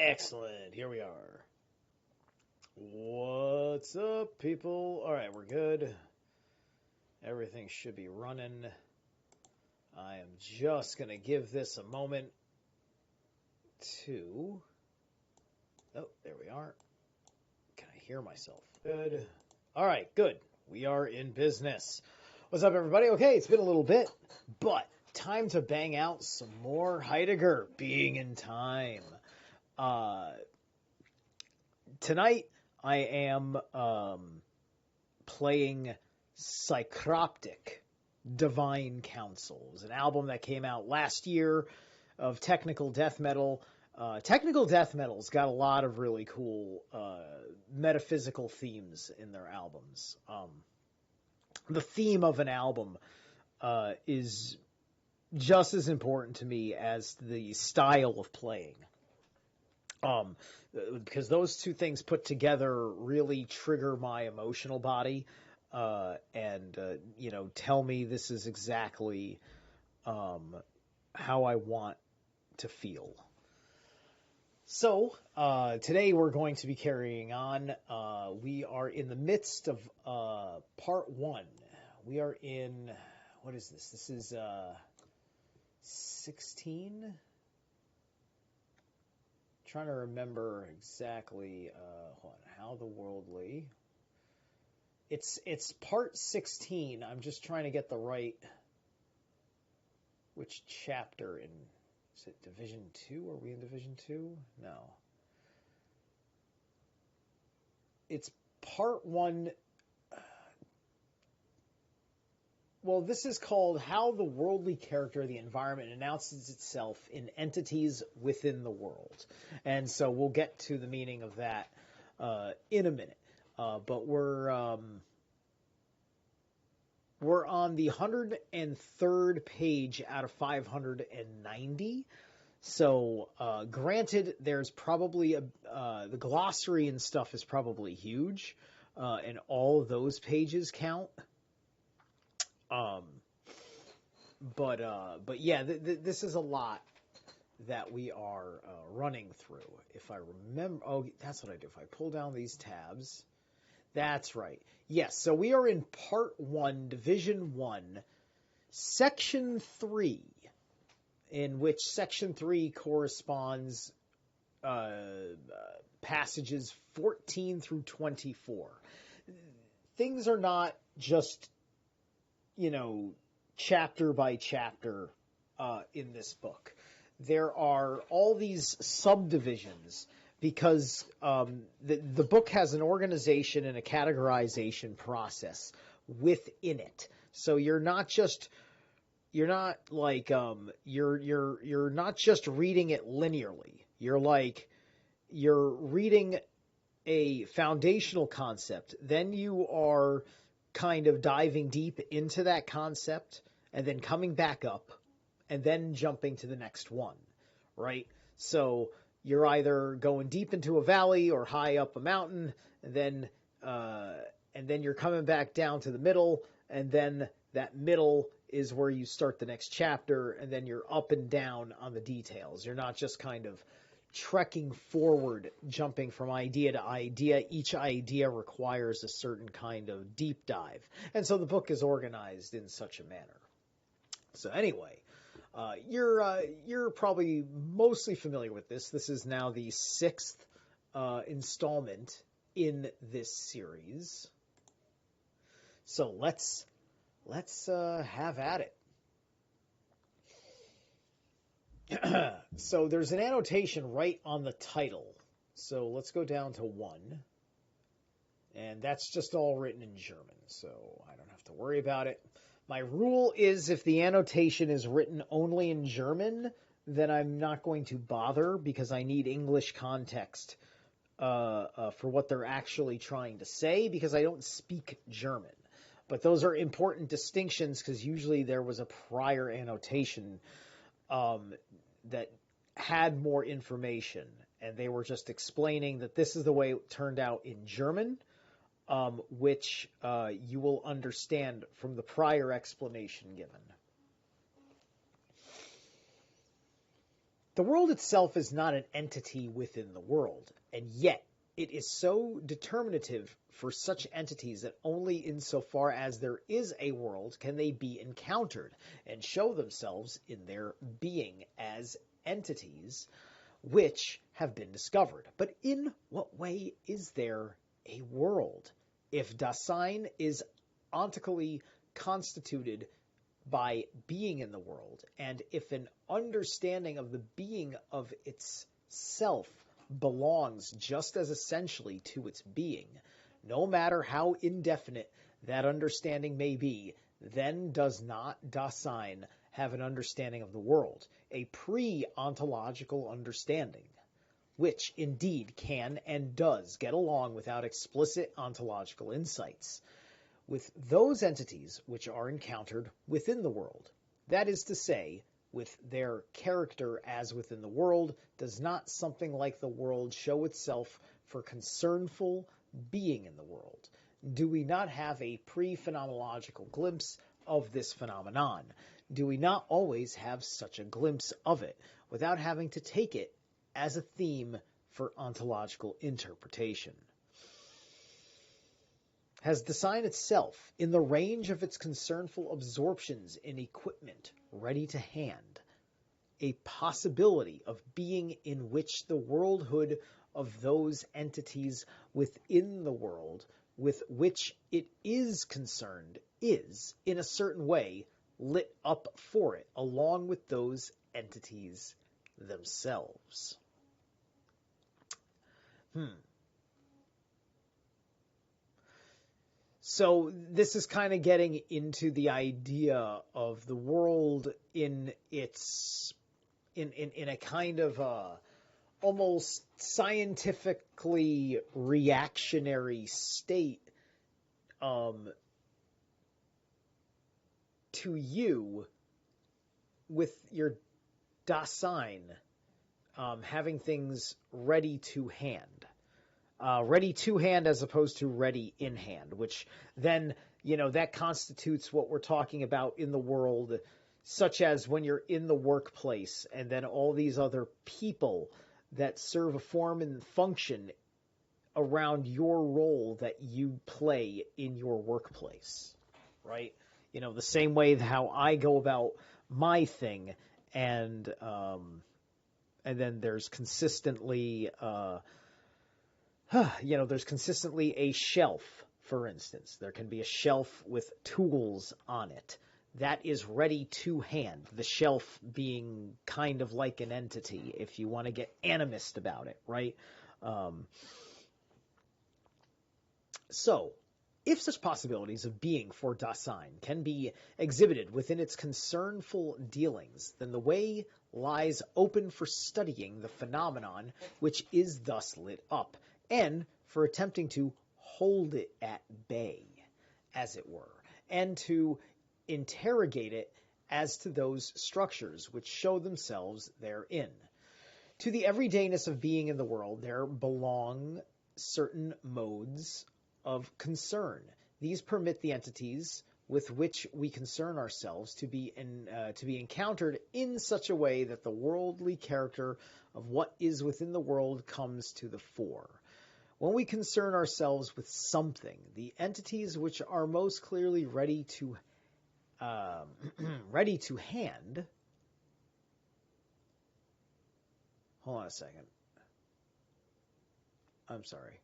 Excellent. Here we are. What's up, people? All right, we're good. Everything should be running. I am just going to give this a moment to... Oh, there we are. Can I hear myself? Good. All right, good. We are in business. What's up, everybody? Okay, it's been a little bit, but time to bang out some more Heidegger, Being in Time. Tonight, I am playing Psychroptic Divine Counsel. It was an album that came out last year of technical death metal. Technical death metal's got a lot of really cool metaphysical themes in their albums. The theme of an album is just as important to me as the style of playing. Because those two things put together really trigger my emotional body and tell me this is exactly how I want to feel. So, today we're going to be carrying on. We are in the midst of part 1. We are in, what is this? This is 16? Trying to remember exactly how the worldly. It's part 16. I'm just trying to get the right which chapter in. Is it Division 2? Are we in Division 2? No. It's part 1. Well, this is called How the Worldly Character of the Environment Announces Itself in Entities Within the World. And so we'll get to the meaning of that in a minute. But we're on the 103rd page out of 590. So granted, there's probably the glossary and stuff is probably huge, and all of those pages count. But yeah, this is a lot that we are running through. If I remember, oh, that's what I do. If I pull down these tabs, that's right. Yes, so we are in part 1, division 1, section 3, in which section 3 corresponds passages 14 through 24. Things are not just chapter by chapter in this book. There are all these subdivisions because the book has an organization and a categorization process within it. So you're not just reading it linearly. You're reading a foundational concept, then you are kind of diving deep into that concept and then coming back up and then jumping to the next one, right? So you're either going deep into a valley or high up a mountain, and then you're coming back down to the middle, and then that middle is where you start the next chapter, and then you're up and down on the details. You're not just kind of trekking forward, jumping from idea to idea. Each idea requires a certain kind of deep dive. And so the book is organized in such a manner. So anyway, you're probably mostly familiar with this. This is now the 6th installment in this series. So let's have at it. So there's an annotation right on the title. So let's go down to 1. And that's just all written in German, so I don't have to worry about it. My rule is if the annotation is written only in German, then I'm not going to bother because I need English context for what they're actually trying to say because I don't speak German. But those are important distinctions because usually there was a prior annotation that had more information, and they were just explaining that this is the way it turned out in German, which you will understand from the prior explanation given. The world itself is not an entity within the world, and yet it is so determinative for such entities that only insofar as there is a world can they be encountered and show themselves in their being as entities which have been discovered. But in what way is there a world? If Dasein is ontically constituted by being in the world, and if an understanding of the being of itself belongs just as essentially to its being, no matter how indefinite that understanding may be, then does not Dasein have an understanding of the world, a pre-ontological understanding, which indeed can and does get along without explicit ontological insights with those entities which are encountered within the world. That is to say, with their character as within the world, does not something like the world show itself for concernful being in the world? Do we not have a pre-phenomenological glimpse of this phenomenon? Do we not always have such a glimpse of it, without having to take it as a theme for ontological interpretation? Has Dasein itself, in the range of its concernful absorptions in equipment ready to hand, a possibility of being in which the worldhood of those entities within the world with which it is concerned is, in a certain way, lit up for it, along with those entities themselves? So this is kind of getting into the idea of the world in its in a kind of almost scientifically reactionary state to you with your Dasein having things ready to hand. Ready to hand as opposed to ready in hand, which then, that constitutes what we're talking about in the world, such as when you're in the workplace and then all these other people that serve a form and function around your role that you play in your workplace, right? The same way how I go about my thing, and then there's consistently there's consistently a shelf, for instance. There can be a shelf with tools on it. That is ready to hand, the shelf being kind of like an entity, if you want to get animist about it, right? So, if such possibilities of being for Dasein can be exhibited within its concernful dealings, then the way lies open for studying the phenomenon which is thus lit up, and for attempting to hold it at bay, as it were, and to interrogate it as to those structures which show themselves therein. To the everydayness of being in the world there belong certain modes of concern. These permit the entities with which we concern ourselves to be encountered in such a way that the worldly character of what is within the world comes to the fore. When we concern ourselves with something, the entities which are most clearly ready to hand. Hold on a second. I'm sorry.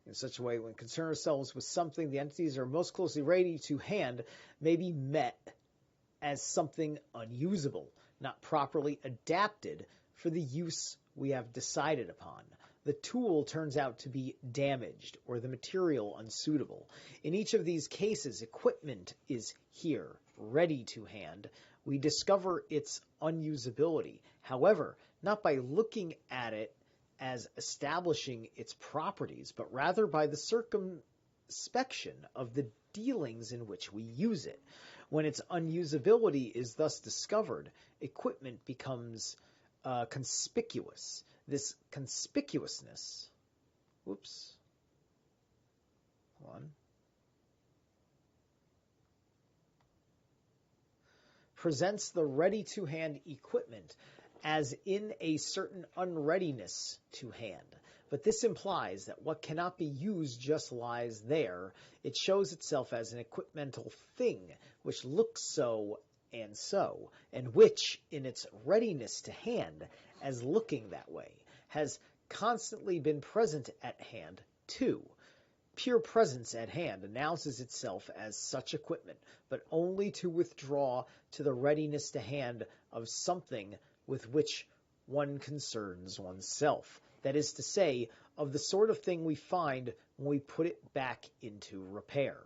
In such a way, when concern ourselves with something, the entities are most closely ready to hand may be met as something unusable, not properly adapted for the use we have decided upon. The tool turns out to be damaged or the material unsuitable. In each of these cases, equipment is here, ready to hand. We discover its unusability. However, not by looking at it as establishing its properties, but rather by the circumspection of the dealings in which we use it. When its unusability is thus discovered, equipment becomes conspicuous. This conspicuousness, presents the ready-to-hand equipment as in a certain unreadiness to hand. But this implies that what cannot be used just lies there. It shows itself as an equipmental thing, which looks so, and which, in its readiness to hand, as looking that way, has constantly been present at hand, too. Pure presence at hand announces itself as such equipment, but only to withdraw to the readiness to hand of something with which one concerns oneself. That is to say, of the sort of thing we find when we put it back into repair.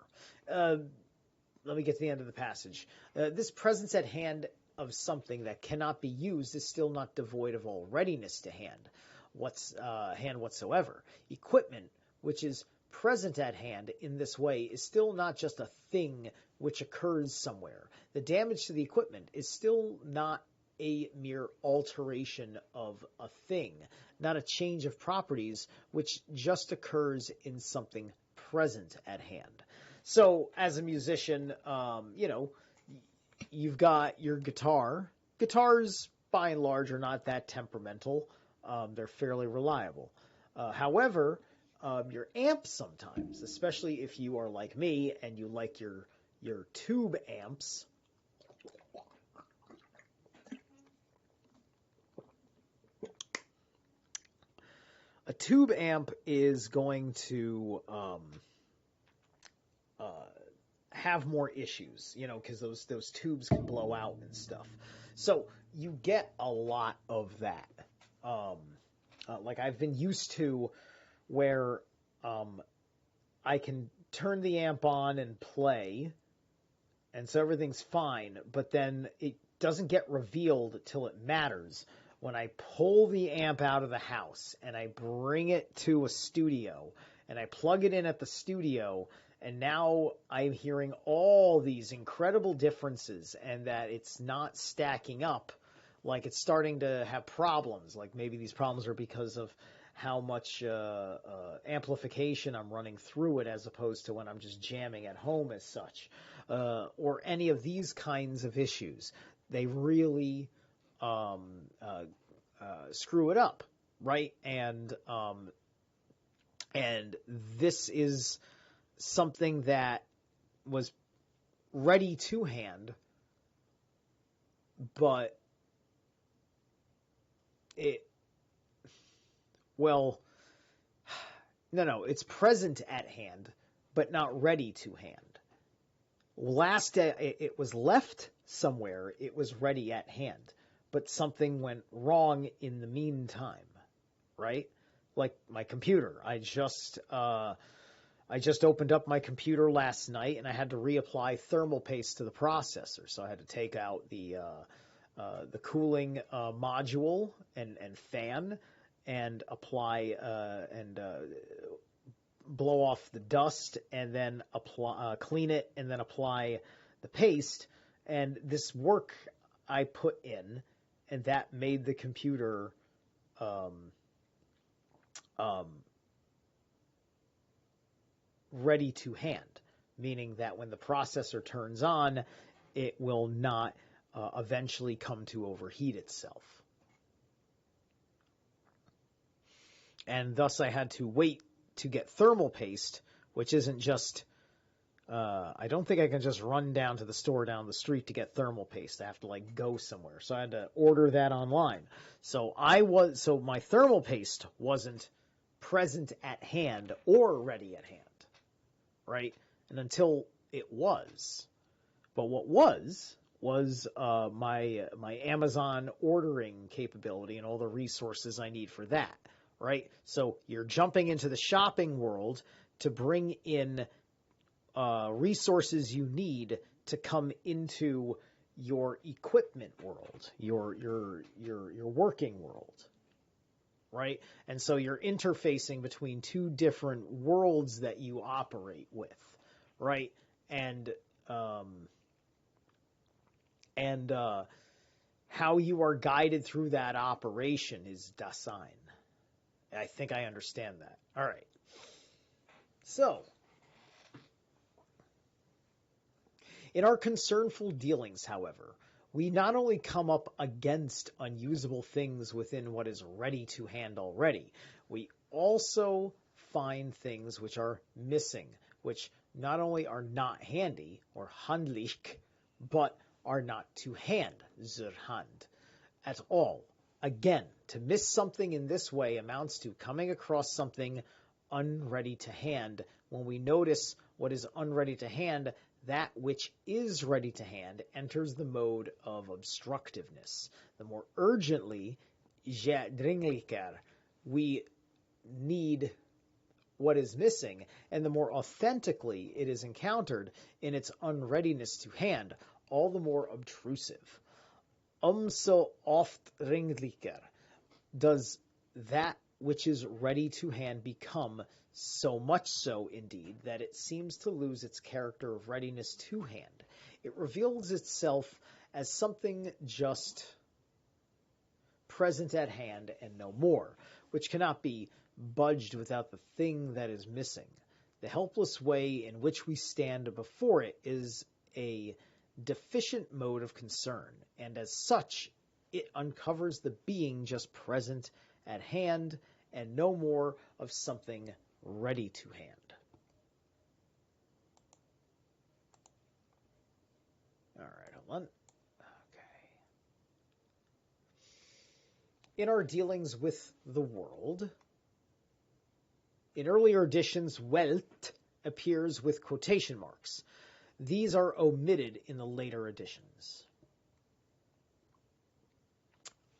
Let me get to the end of the passage. This presence at hand of something that cannot be used is still not devoid of all readiness to hand whatsoever. Equipment, which is present at hand in this way, is still not just a thing which occurs somewhere. The damage to the equipment is still not a mere alteration of a thing, not a change of properties which just occurs in something present at hand. So, as a musician, you've got your guitar. Guitars, by and large, are not that temperamental. They're fairly reliable. However, your amp sometimes, especially if you are like me and you like your tube amps. A tube amp is going to have more issues, because those tubes can blow out and stuff. So you get a lot of that. Like I've been used to where I can turn the amp on and play, and so everything's fine, but then it doesn't get revealed till it matters. When I pull the amp out of the house and I bring it to a studio and I plug it in at the studio, and now I'm hearing all these incredible differences and that it's not stacking up, like it's starting to have problems. Like maybe these problems are because of how much amplification I'm running through it as opposed to when I'm just jamming at home as such, or any of these kinds of issues. They really screw it up, right? And this is something that was ready to hand, but it's present at hand, but not ready to hand. It was left somewhere, it was ready at hand, but something went wrong in the meantime, right? Like my computer. I just opened up my computer last night and I had to reapply thermal paste to the processor. So I had to take out the cooling module and fan and apply blow off the dust and then clean it and then apply the paste. And this work I put in, and that made the computer ready to hand, meaning that when the processor turns on, it will not eventually come to overheat itself. And thus I had to wait to get thermal paste, which isn't just I don't think I can just run down to the store down the street to get thermal paste. I have to go somewhere. So I had to order that online. So my thermal paste wasn't present at hand or ready at hand, right? And until it was. But what was my Amazon ordering capability and all the resources I need for that, right? So you're jumping into the shopping world to bring in resources you need to come into your equipment world, your working world, right? And so you're interfacing between two different worlds that you operate with, right? And how you are guided through that operation is Dasein. I think I understand that. All right. So, in our concernful dealings, however, we not only come up against unusable things within what is ready to hand already, we also find things which are missing, which not only are not handy, or handlich, but are not to hand, zur Hand, at all. Again, to miss something in this way amounts to coming across something unready to hand. When we notice what is unready to hand, that which is ready to hand enters the mode of obstructiveness. The more urgently, dringlicher, we need what is missing, and the more authentically it is encountered in its unreadiness to hand, all the more obtrusive. So oft dringlicher does that which is ready to hand become, so much so indeed that it seems to lose its character of readiness to hand. It reveals itself as something just present at hand and no more, which cannot be budged without the thing that is missing. The helpless way in which we stand before it is a deficient mode of concern, and as such it uncovers the being just present at hand and no more of something ready to hand. All right, hold on. Okay. In our dealings with the world, in earlier editions, Welt appears with quotation marks. These are omitted in the later editions.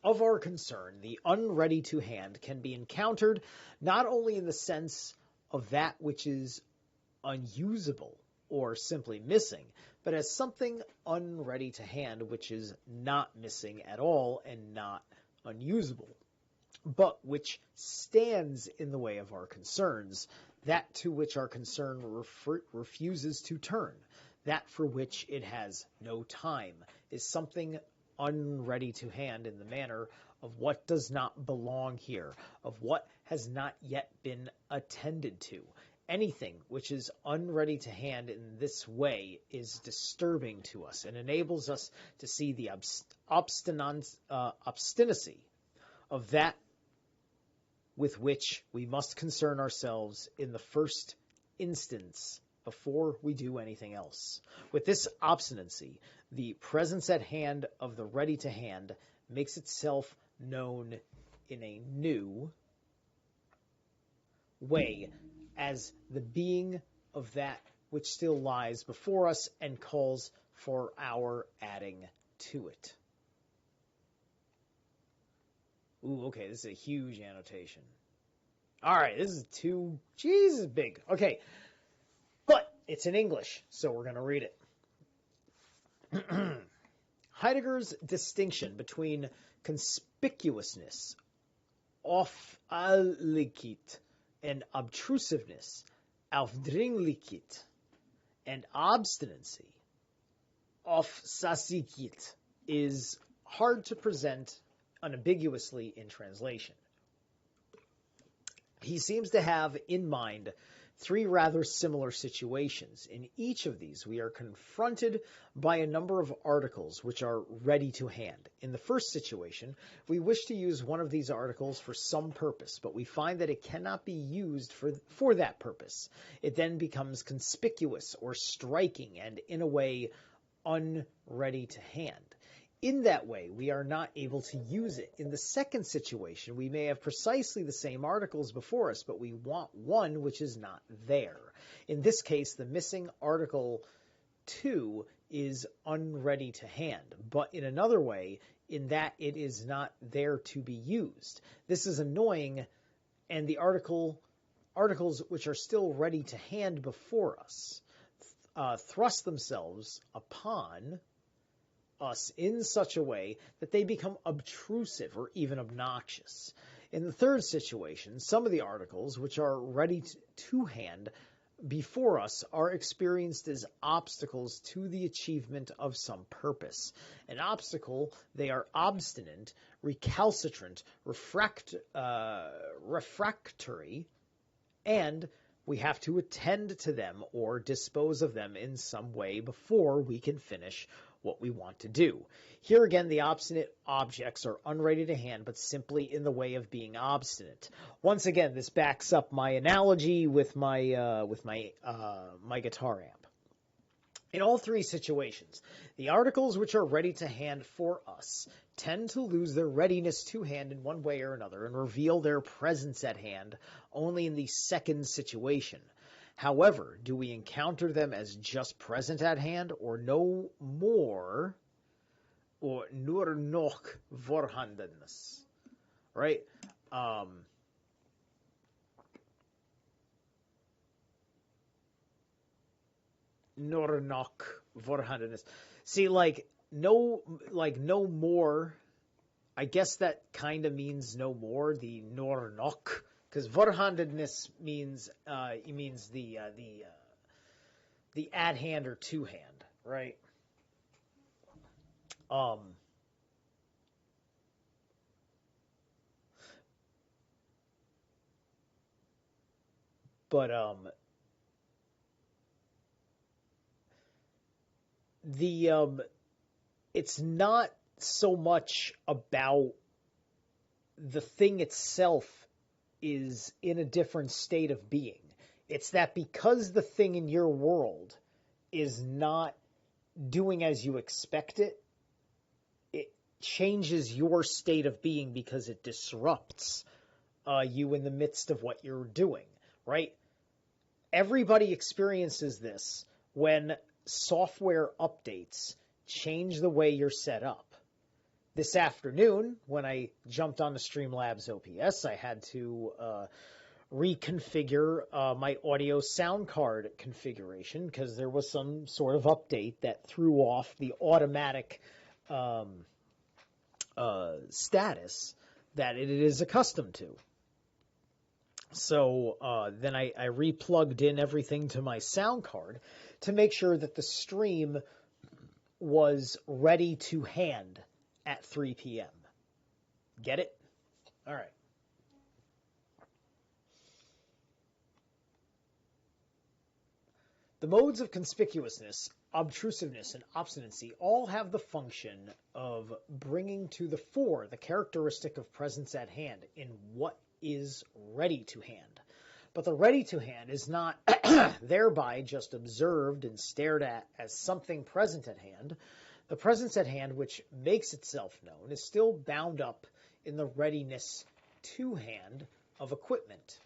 Of our concern, the unready to hand can be encountered not only in the sense of that which is unusable or simply missing, but as something unready to hand which is not missing at all and not unusable, but which stands in the way of our concerns, that to which our concern refuses to turn, that for which it has no time, is something unready to hand in the manner of what does not belong here, of what has not yet been attended to. Anything which is unready to hand in this way is disturbing to us and enables us to see the obstinacy of that with which we must concern ourselves in the first instance before we do anything else. With this obstinacy, the presence at hand of the ready to hand makes itself known in a new way as the being of that which still lies before us and calls for our adding to it. Ooh, okay, this is a huge annotation. All right, this is Jesus big. Okay, but it's in English, so we're going to read it. Heidegger's distinction between conspicuousness, Auffälligkeit, and obtrusiveness, Aufdringlichkeit, and obstinacy, Aufsässigkeit, is hard to present unambiguously in translation. He seems to have in mind three rather similar situations. In each of these, we are confronted by a number of articles which are ready to hand. In the first situation, we wish to use one of these articles for some purpose, but we find that it cannot be used for that purpose. It then becomes conspicuous or striking and, in a way, unready to hand. In that way, we are not able to use it. In the second situation, we may have precisely the same articles before us, but we want one which is not there. In this case, the missing article 2 is unready to hand, but in another way, in that it is not there to be used. This is annoying, and the articles which are still ready to hand before us thrust themselves upon us in such a way that they become obtrusive or even obnoxious. In the third situation, some of the articles which are ready to hand before us are experienced as obstacles to the achievement of some purpose. An obstacle, they are obstinate, recalcitrant, refractory, and we have to attend to them or dispose of them in some way before we can finish what we want to do. Here again, the obstinate objects are unready to hand, but simply in the way of being obstinate. Once again, this backs up my analogy with my my guitar amp. In all three situations, the articles which are ready to hand for us tend to lose their readiness to hand in one way or another and reveal their presence at hand only in the second situation. However, do we encounter them as just present at hand or no more, or nur noch vorhandenes, right? Nur noch vorhandenes. See, no more. I guess that kind of means no more. The nur noch. Because vorhandenes means the at hand or to hand, right? But it's not so much about the thing itself is in a different state of being. It's that because the thing in your world is not doing as you expect it, it changes your state of being because it disrupts you in the midst of what you're doing, right? Everybody experiences this when software updates change the way you're set up. This afternoon, when I jumped on the Streamlabs OPS, I had to reconfigure my audio sound card configuration because there was some sort of update that threw off the automatic status that it is accustomed to. So then I replugged in everything to my sound card to make sure that the stream was ready to hand at 3 p.m. Get it? All right. The modes of conspicuousness, obtrusiveness, and obstinacy all have the function of bringing to the fore the characteristic of presence at hand in what is ready to hand. But the ready to hand is not thereby just observed and stared at as something present at hand. The presence at hand which makes itself known is still bound up in the readiness to hand of equipment.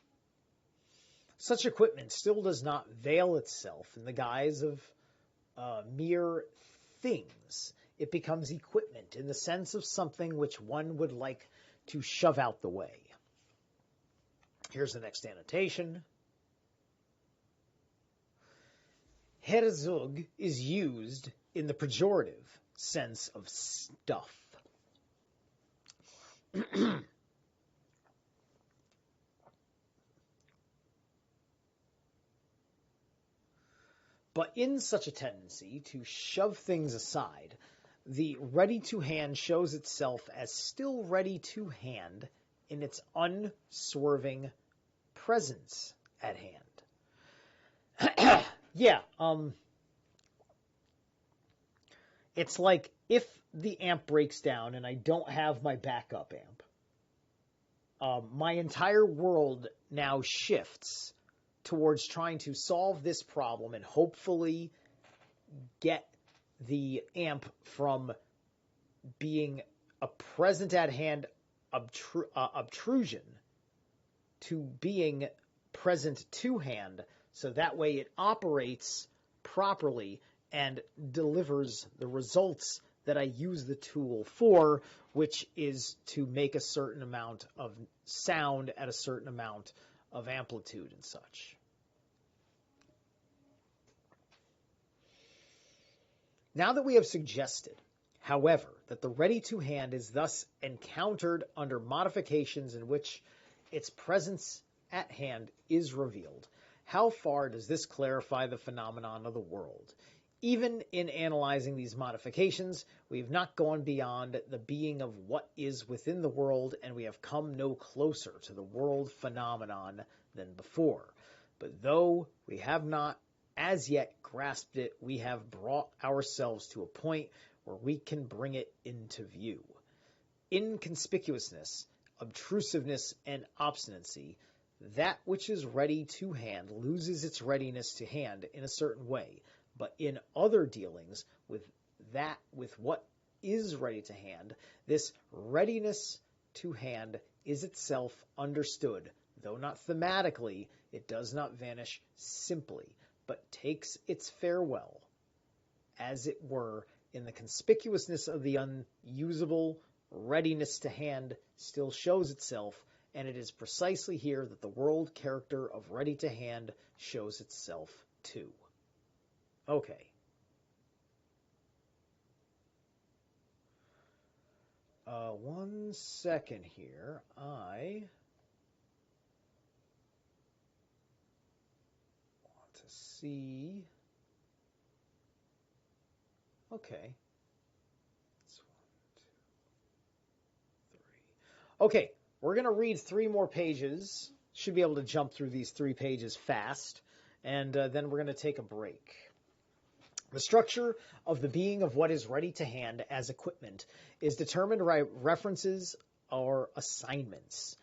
Such equipment still does not veil itself in the guise of mere things. It becomes equipment in the sense of something which one would like to shove out the way. Here's the next annotation. Herzog is used in the pejorative sense of stuff. But in such a tendency to shove things aside, the ready to hand shows itself as still ready to hand in its unswerving presence at hand. Yeah, it's like if the amp breaks down and I don't have my backup amp, my entire world now shifts towards trying to solve this problem and hopefully get the amp from being a present at hand obtrusion to being present to hand, so that way it operates properly and delivers the results that I use the tool for, which is to make a certain amount of sound at a certain amount of amplitude and such. Now that we have suggested, however, that the ready to hand is thus encountered under modifications in which its presence at hand is revealed, how far does this clarify the phenomenon of the world? Even in analyzing these modifications, we have not gone beyond the being of what is within the world, and we have come no closer to the world phenomenon than before. But though we have not as yet grasped it, we have brought ourselves to a point where we can bring it into view. Inconspicuousness, obtrusiveness, and obstinacy, that which is ready to hand loses its readiness to hand in a certain way, but in other dealings with what is ready to hand, this readiness to hand is itself understood, though not thematically. It does not vanish simply, but takes its farewell, as it were, in the conspicuousness of the unusable. Readiness to hand still shows itself, and it is precisely here that the world character of ready to hand shows itself too. Okay. One second here. I want to see. Okay. Okay, we're going to read 3 more pages. Should be able to jump through these 3 pages fast, and then we're going to take a break. The structure of the being of what is ready to hand as equipment is determined by references or assignments.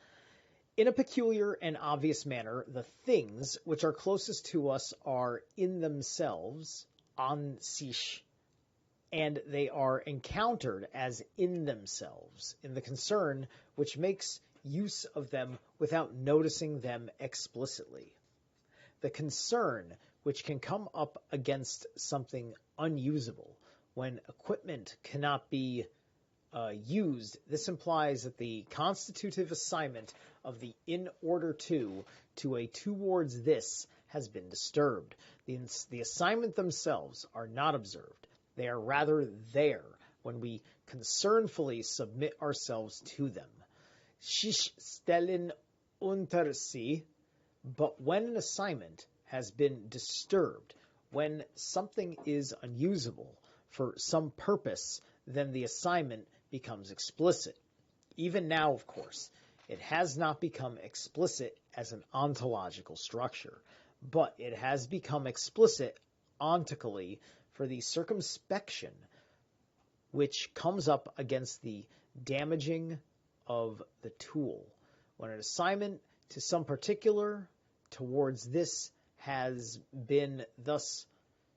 In a peculiar and obvious manner, the things which are closest to us are in themselves, an sich, and they are encountered as in themselves, in the concern which makes use of them without noticing them explicitly. The concern which can come up against something unusable, when equipment cannot be used, this implies that the constitutive assignment of the in order to a towards this has been disturbed. The assignment themselves are not observed. They are rather there when we concernfully submit ourselves to them. Sich stellen unter sie, but when an assignment has been disturbed, when something is unusable for some purpose, then the assignment becomes explicit. Even now, of course, it has not become explicit as an ontological structure, but it has become explicit ontically for the circumspection which comes up against the damaging of the tool. When an assignment to some particular towards this has been thus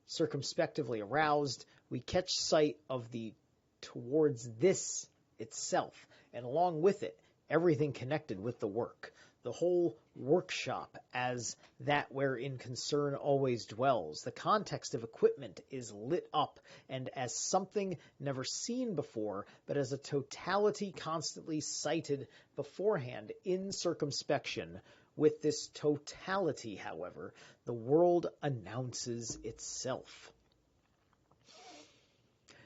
circumspectively aroused, we catch sight of the towards this itself, and along with it, everything connected with the work. The whole workshop as that wherein concern always dwells. The context of equipment is lit up, and as something never seen before, but as a totality constantly cited beforehand in circumspection. With this totality, however, the world announces itself.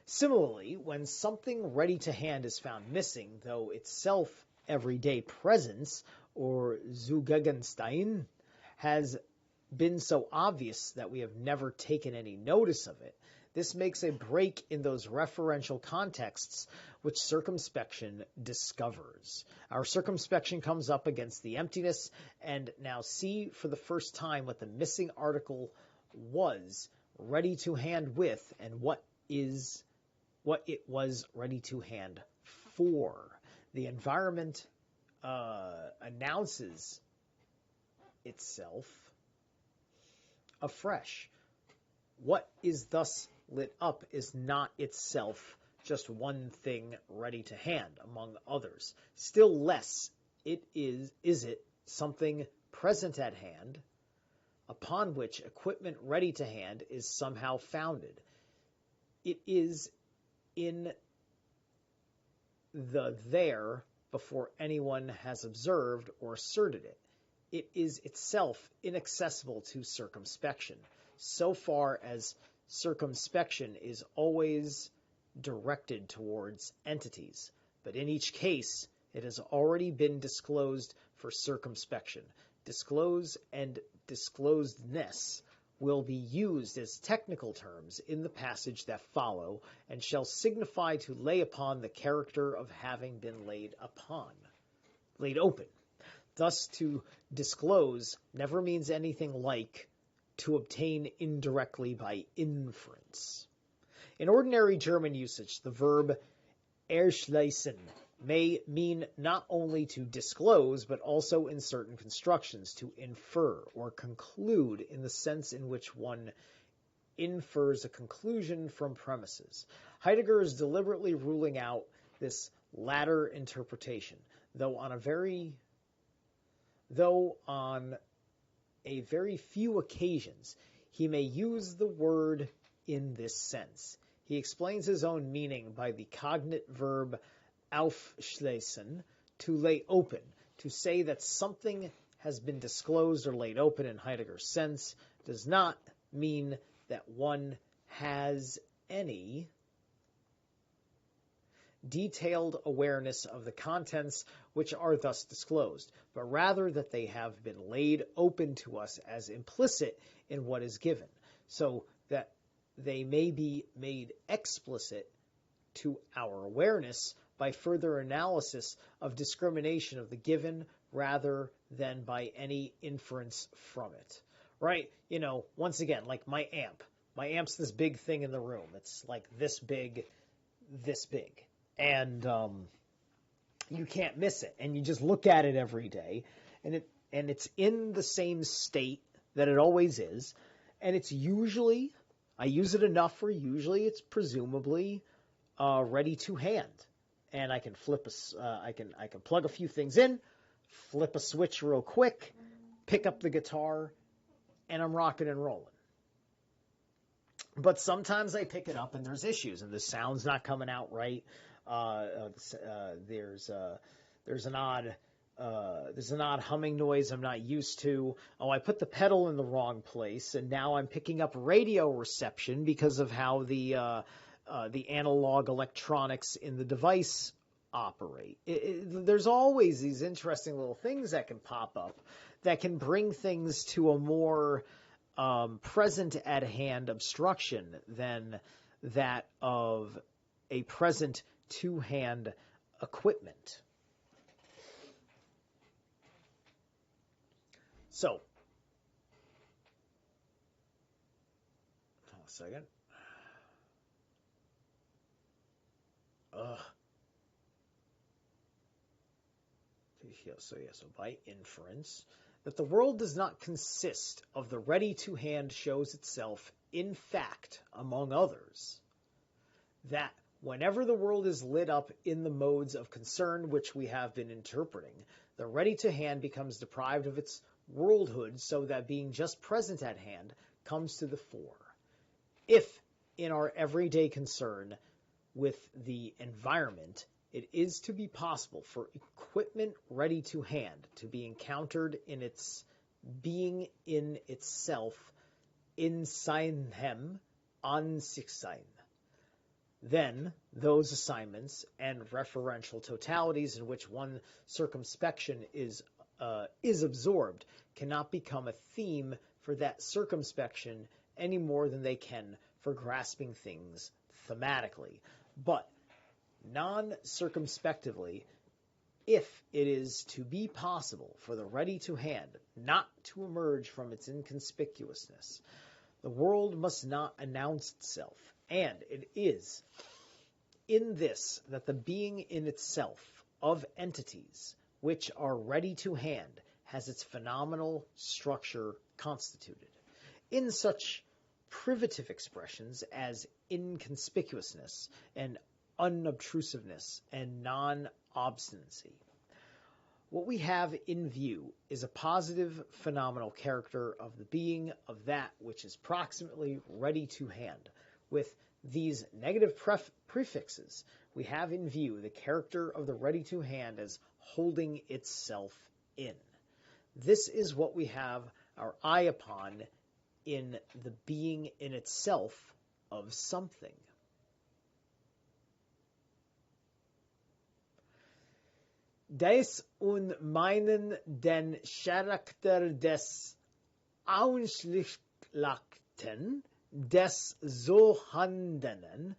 Similarly, when something ready to hand is found missing, though itself everyday presence, or Zugegenstein, has been so obvious that we have never taken any notice of it, this makes a break in those referential contexts which circumspection discovers. Our circumspection comes up against the emptiness, and now see for the first time what the missing article was ready to hand with, and what it was ready to hand for. The environment announces itself afresh. What is thus lit up is not itself just one thing ready to hand among others. Still less is it something present at hand upon which equipment ready to hand is somehow founded. It is in the there before anyone has observed or asserted it. It is itself inaccessible to circumspection, so far as circumspection is always directed towards entities. But in each case, it has already been disclosed for circumspection. Disclose and disclosedness will be used as technical terms in the passage that follow, and shall signify to lay upon the character of having been laid open. Thus, to disclose never means anything like to obtain indirectly by inference. In ordinary German usage, the verb erschließen may mean not only to disclose, but also in certain constructions to infer or conclude in the sense in which one infers a conclusion from premises. Heidegger is deliberately ruling out this latter interpretation, though on a very few occasions he may use the word in this sense. He explains his own meaning by the cognate verb aufschließen, to lay open, to say that something has been disclosed or laid open in Heidegger's sense does not mean that one has any detailed awareness of the contents which are thus disclosed, but rather that they have been laid open to us as implicit in what is given, so that they may be made explicit to our awareness by further analysis of discrimination of the given rather than by any inference from it. Right? You know, once again, like my amp. My amp's this big thing in the room. It's like this big. And you can't miss it. And you just look at it every day. And it's in the same state that it always is. And it's usually, I use it enough where usually it's presumably ready to hand. And I can I can plug a few things in, flip a switch real quick, pick up the guitar, and I'm rocking and rolling. But sometimes I pick it up and there's issues and the sound's not coming out right. There's an odd humming noise I'm not used to. Oh, I put the pedal in the wrong place and now I'm picking up radio reception because of how the analog electronics in the device operate. There's always these interesting little things that can pop up that can bring things to a more present at hand obstruction than that of a present to hand equipment. So, hold on a second. So by inference, that the world does not consist of the ready-to-hand shows itself, in fact, among others, that whenever the world is lit up in the modes of concern which we have been interpreting, the ready-to-hand becomes deprived of its worldhood, so that being just present at hand comes to the fore. If, in our everyday concern with the environment, it is to be possible for equipment ready to hand to be encountered in its being in itself, in seinem an sich sein, then those assignments and referential totalities in which one circumspection is absorbed cannot become a theme for that circumspection any more than they can for grasping things thematically. But non-circumspectively, if it is to be possible for the ready-to-hand not to emerge from its inconspicuousness, the world must not announce itself, and it is in this that the being in itself of entities which are ready to hand has its phenomenal structure constituted. In such privative expressions as inconspicuousness and unobtrusiveness and non-obstinacy, what we have in view is a positive phenomenal character of the being of that which is proximately ready to hand. With these negative prefixes, we have in view the character of the ready to hand as holding itself in. This is what we have our eye upon in the being in itself of something. Des und meinen den Charakter des Ausschlichten, des so Handelnden,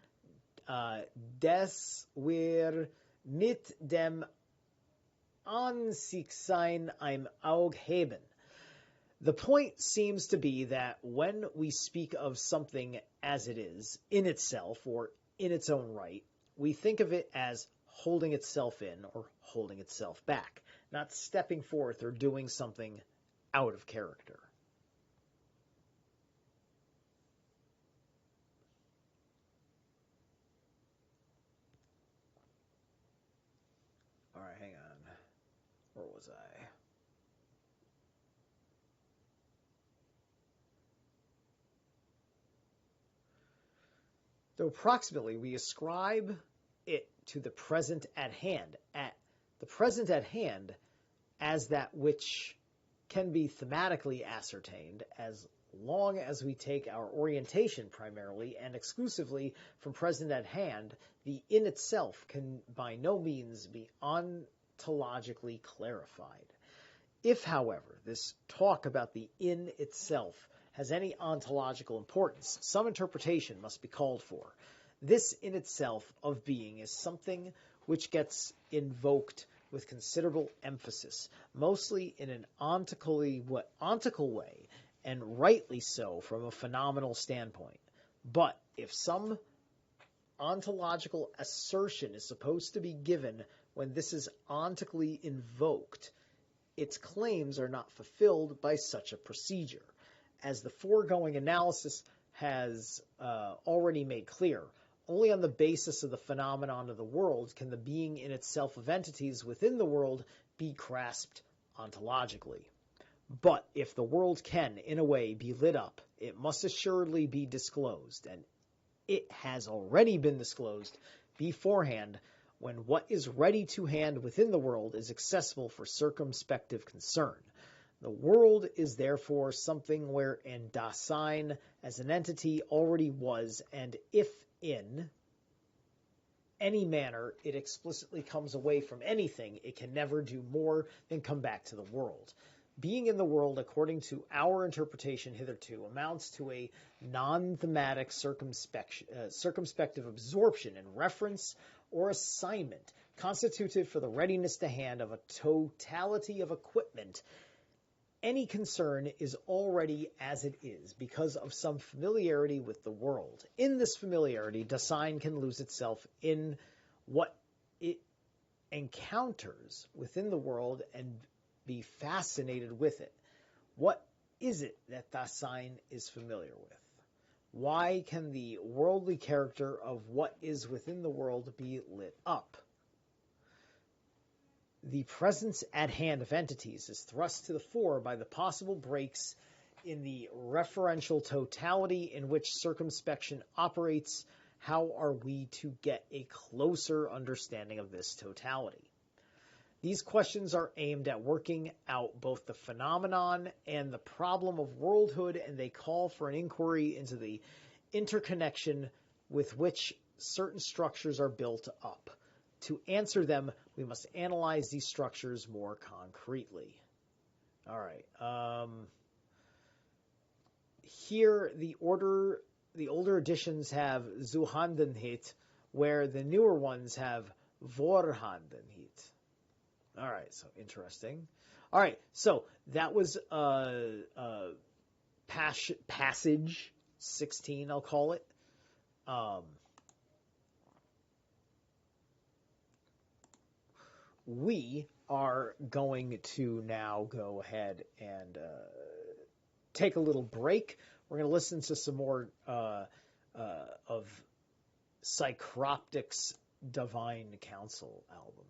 des wir mit dem An sich sein im Aug heben. The point seems to be that when we speak of something as it is, in itself or in its own right, we think of it as holding itself in or holding itself back, not stepping forth or doing something out of character. All right, hang on. Where was I? So approximately, we ascribe it to the present at hand, the present at hand as that which can be thematically ascertained as long as we take our orientation primarily and exclusively from present at hand. The in itself can by no means be ontologically clarified. If, however, this talk about the in itself has any ontological importance, some interpretation must be called for. This in itself of being is something which gets invoked with considerable emphasis, mostly in an ontical way, and rightly so from a phenomenal standpoint. But if some ontological assertion is supposed to be given when this is ontically invoked, its claims are not fulfilled by such a procedure. As the foregoing analysis has already made clear, only on the basis of the phenomenon of the world can the being in itself of entities within the world be grasped ontologically. But if the world can, in a way, be lit up, it must assuredly be disclosed, and it has already been disclosed beforehand when what is ready to hand within the world is accessible for circumspective concern. The world is therefore something wherein Dasein as an entity already was, and if in any manner it explicitly comes away from anything, it can never do more than come back to the world. Being in the world, according to our interpretation hitherto, amounts to a non-thematic circumspective absorption and reference or assignment, constituted for the readiness to hand of a totality of equipment. Any concern is already as it is because of some familiarity with the world. In this familiarity, Dasein can lose itself in what it encounters within the world and be fascinated with it. What is it that Dasein is familiar with? Why can the worldly character of what is within the world be lit up? The presence at hand of entities is thrust to the fore by the possible breaks in the referential totality in which circumspection operates. How are we to get a closer understanding of this totality? These questions are aimed at working out both the phenomenon and the problem of worldhood, and they call for an inquiry into the interconnection with which certain structures are built up. To answer them, we must analyze these structures more concretely. All right. Here, the older editions have Zuhandenhit, where the newer ones have Vorhandenhit. All right, so interesting. All right, so that was passage 16, I'll call it. We are going to now go ahead and take a little break. We're going to listen to some more of Psychroptic's Divine Council album.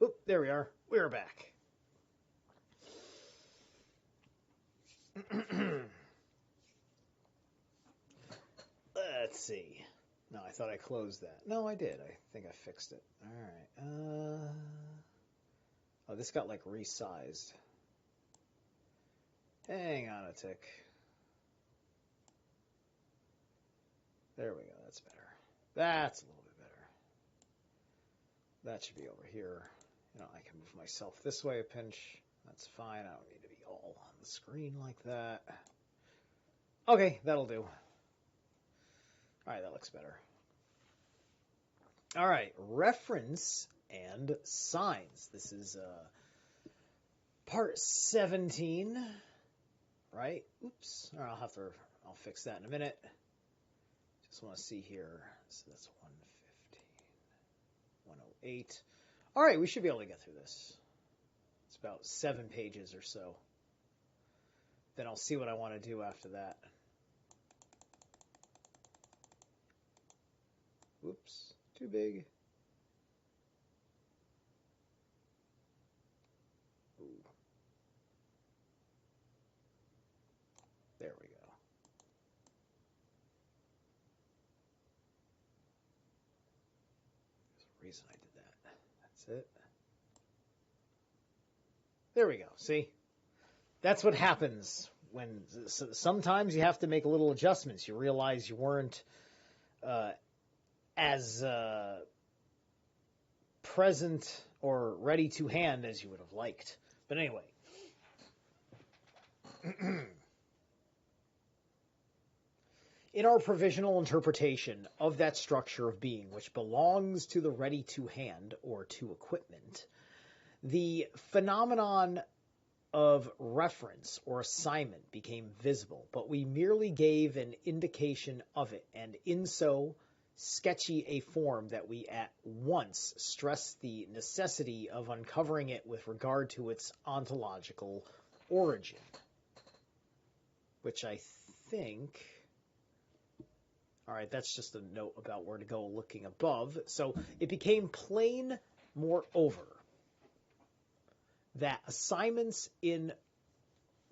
Oop, there we are. We're back. Let's see. No, I thought I closed that. No, I did. I think I fixed it. All right. Oh, this got like resized. Hang on a tick. There we go. That's better. That's a little bit better. That should be over here. You know, I can move myself this way a pinch. That's fine. I don't need to be all on the screen like that. Okay, that'll do. All right, that looks better. All right, reference and signs. This is part 17, right? Oops. All right, I'll fix that in a minute. Just want to see here. So that's 115, 108. All right, we should be able to get through this. It's about 7 pages or so. Then I'll see what I want to do after that. Whoops, too big. Ooh. There we go. There's a reason I did that. That's it. There we go. See? That's what happens when sometimes you have to make little adjustments. You realize you weren't as present or ready to hand as you would have liked. But anyway. In our provisional interpretation of that structure of being, which belongs to the ready to hand or to equipment, the phenomenon of reference or assignment became visible, but we merely gave an indication of it, and in so sketchy a form that we at once stress the necessity of uncovering it with regard to its ontological origin, which I think... All right, that's just a note about where to go looking above. So it became plain, moreover, that assignments in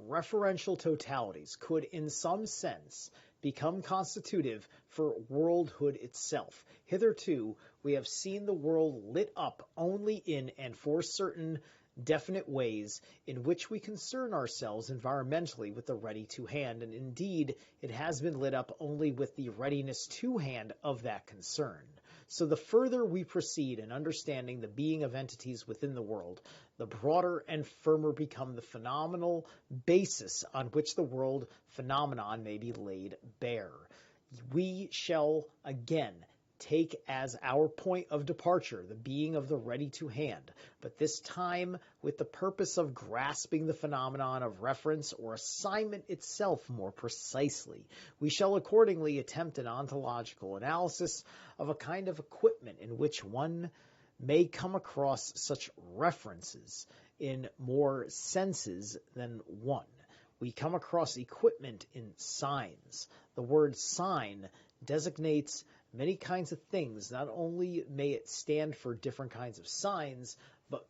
referential totalities could, in some sense, become constitutive for worldhood itself. Hitherto, we have seen the world lit up only in and for certain definite ways in which we concern ourselves environmentally with the ready to hand, and indeed it has been lit up only with the readiness to hand of that concern. So the further we proceed in understanding the being of entities within the world, the broader and firmer become the phenomenal basis on which the world phenomenon may be laid bare. We shall again take as our point of departure the being of the ready to hand, but this time with the purpose of grasping the phenomenon of reference or assignment itself more precisely. We shall accordingly attempt an ontological analysis of a kind of equipment in which one may come across such references in more senses than one. We come across equipment in signs. The word sign designates many kinds of things. Not only may it stand for different kinds of signs, but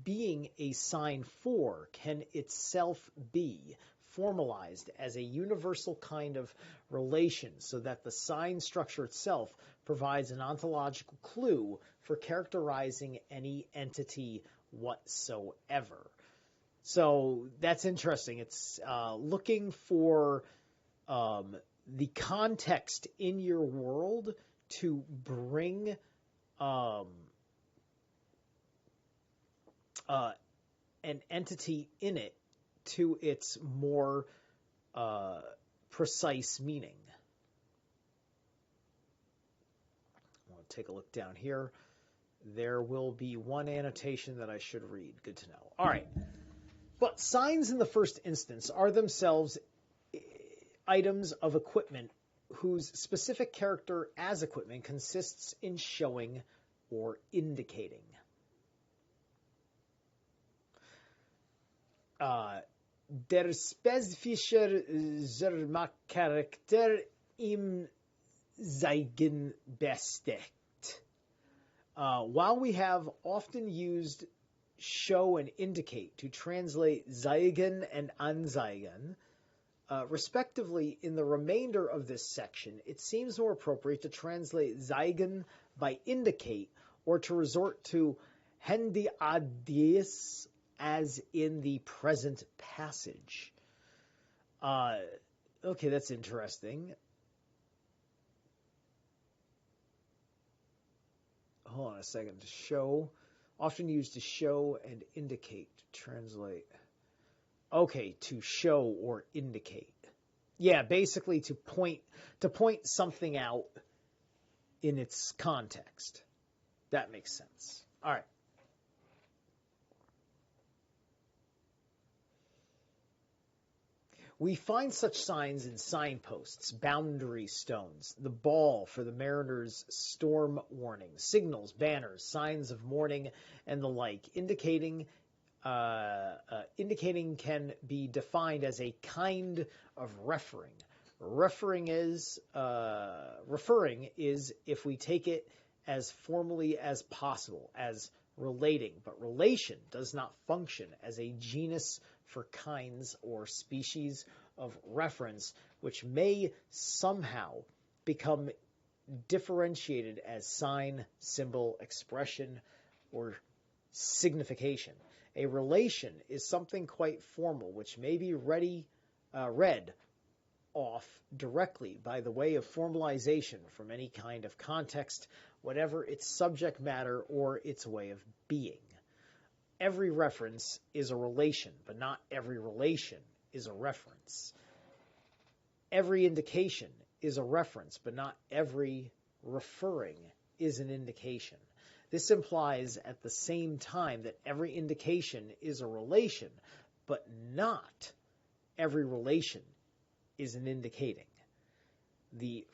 being a sign for can itself be formalized as a universal kind of relation, so that the sign structure itself provides an ontological clue for characterizing any entity whatsoever. So that's interesting. It's looking for the context in your world to bring an entity in it to its more precise meaning. I want to take a look down here. There will be one annotation that I should read. Good to know. All right. But signs in the first instance are themselves items of equipment whose specific character as equipment consists in showing or indicating. Der spezifischer Zermachcharakter im Zeigen besteckt. While we have often used show and indicate to translate zeigen and anzeigen, respectively, in the remainder of this section, it seems more appropriate to translate zeigen by indicate or to resort to hendiadies as in the present passage. Okay, that's interesting. Hold on a second. To show, often used to show and indicate, to translate. Okay, to show or indicate. Yeah, basically to point something out in its context. That makes sense. All right. We find such signs in signposts, boundary stones, the ball for the mariner's storm warning, signals, banners, signs of mourning, and the like, indicating can be defined as a kind of referring. Referring is, if we take it as formally as possible, as relating, but relation does not function as a genus for kinds or species of reference, which may somehow become differentiated as sign, symbol, expression, or signification. A relation is something quite formal, which may be read off directly by the way of formalization from any kind of context, whatever its subject matter or its way of being. Every reference is a relation, but not every relation is a reference. Every indication is a reference, but not every referring is an indication. This implies at the same time that every indication is a relation, but not every relation is an indicating. The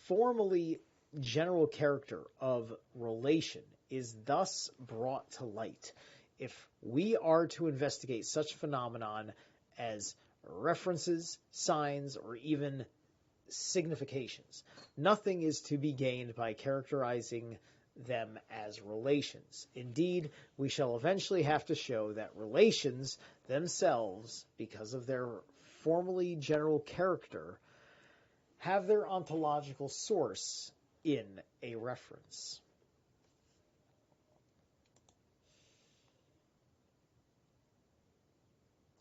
formally general character of relation is thus brought to light if we are to investigate such phenomenon as references, signs, or even significations. Nothing is to be gained by characterizing them as relations. Indeed, we shall eventually have to show that relations themselves, because of their formally general character, have their ontological source in a reference.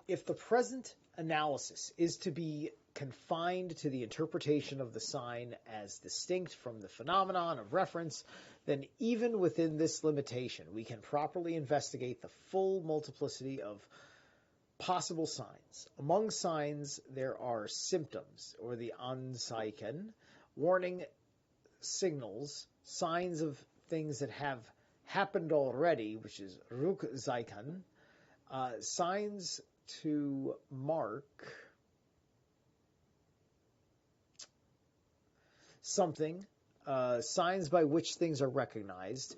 If the present analysis is to be confined to the interpretation of the sign as distinct from the phenomenon of reference, then even within this limitation, we can properly investigate the full multiplicity of possible signs. Among signs, there are symptoms, or the Anzeichen, warning signals, signs of things that have happened already, which is Rückzeichen, signs to mark something, signs by which things are recognized.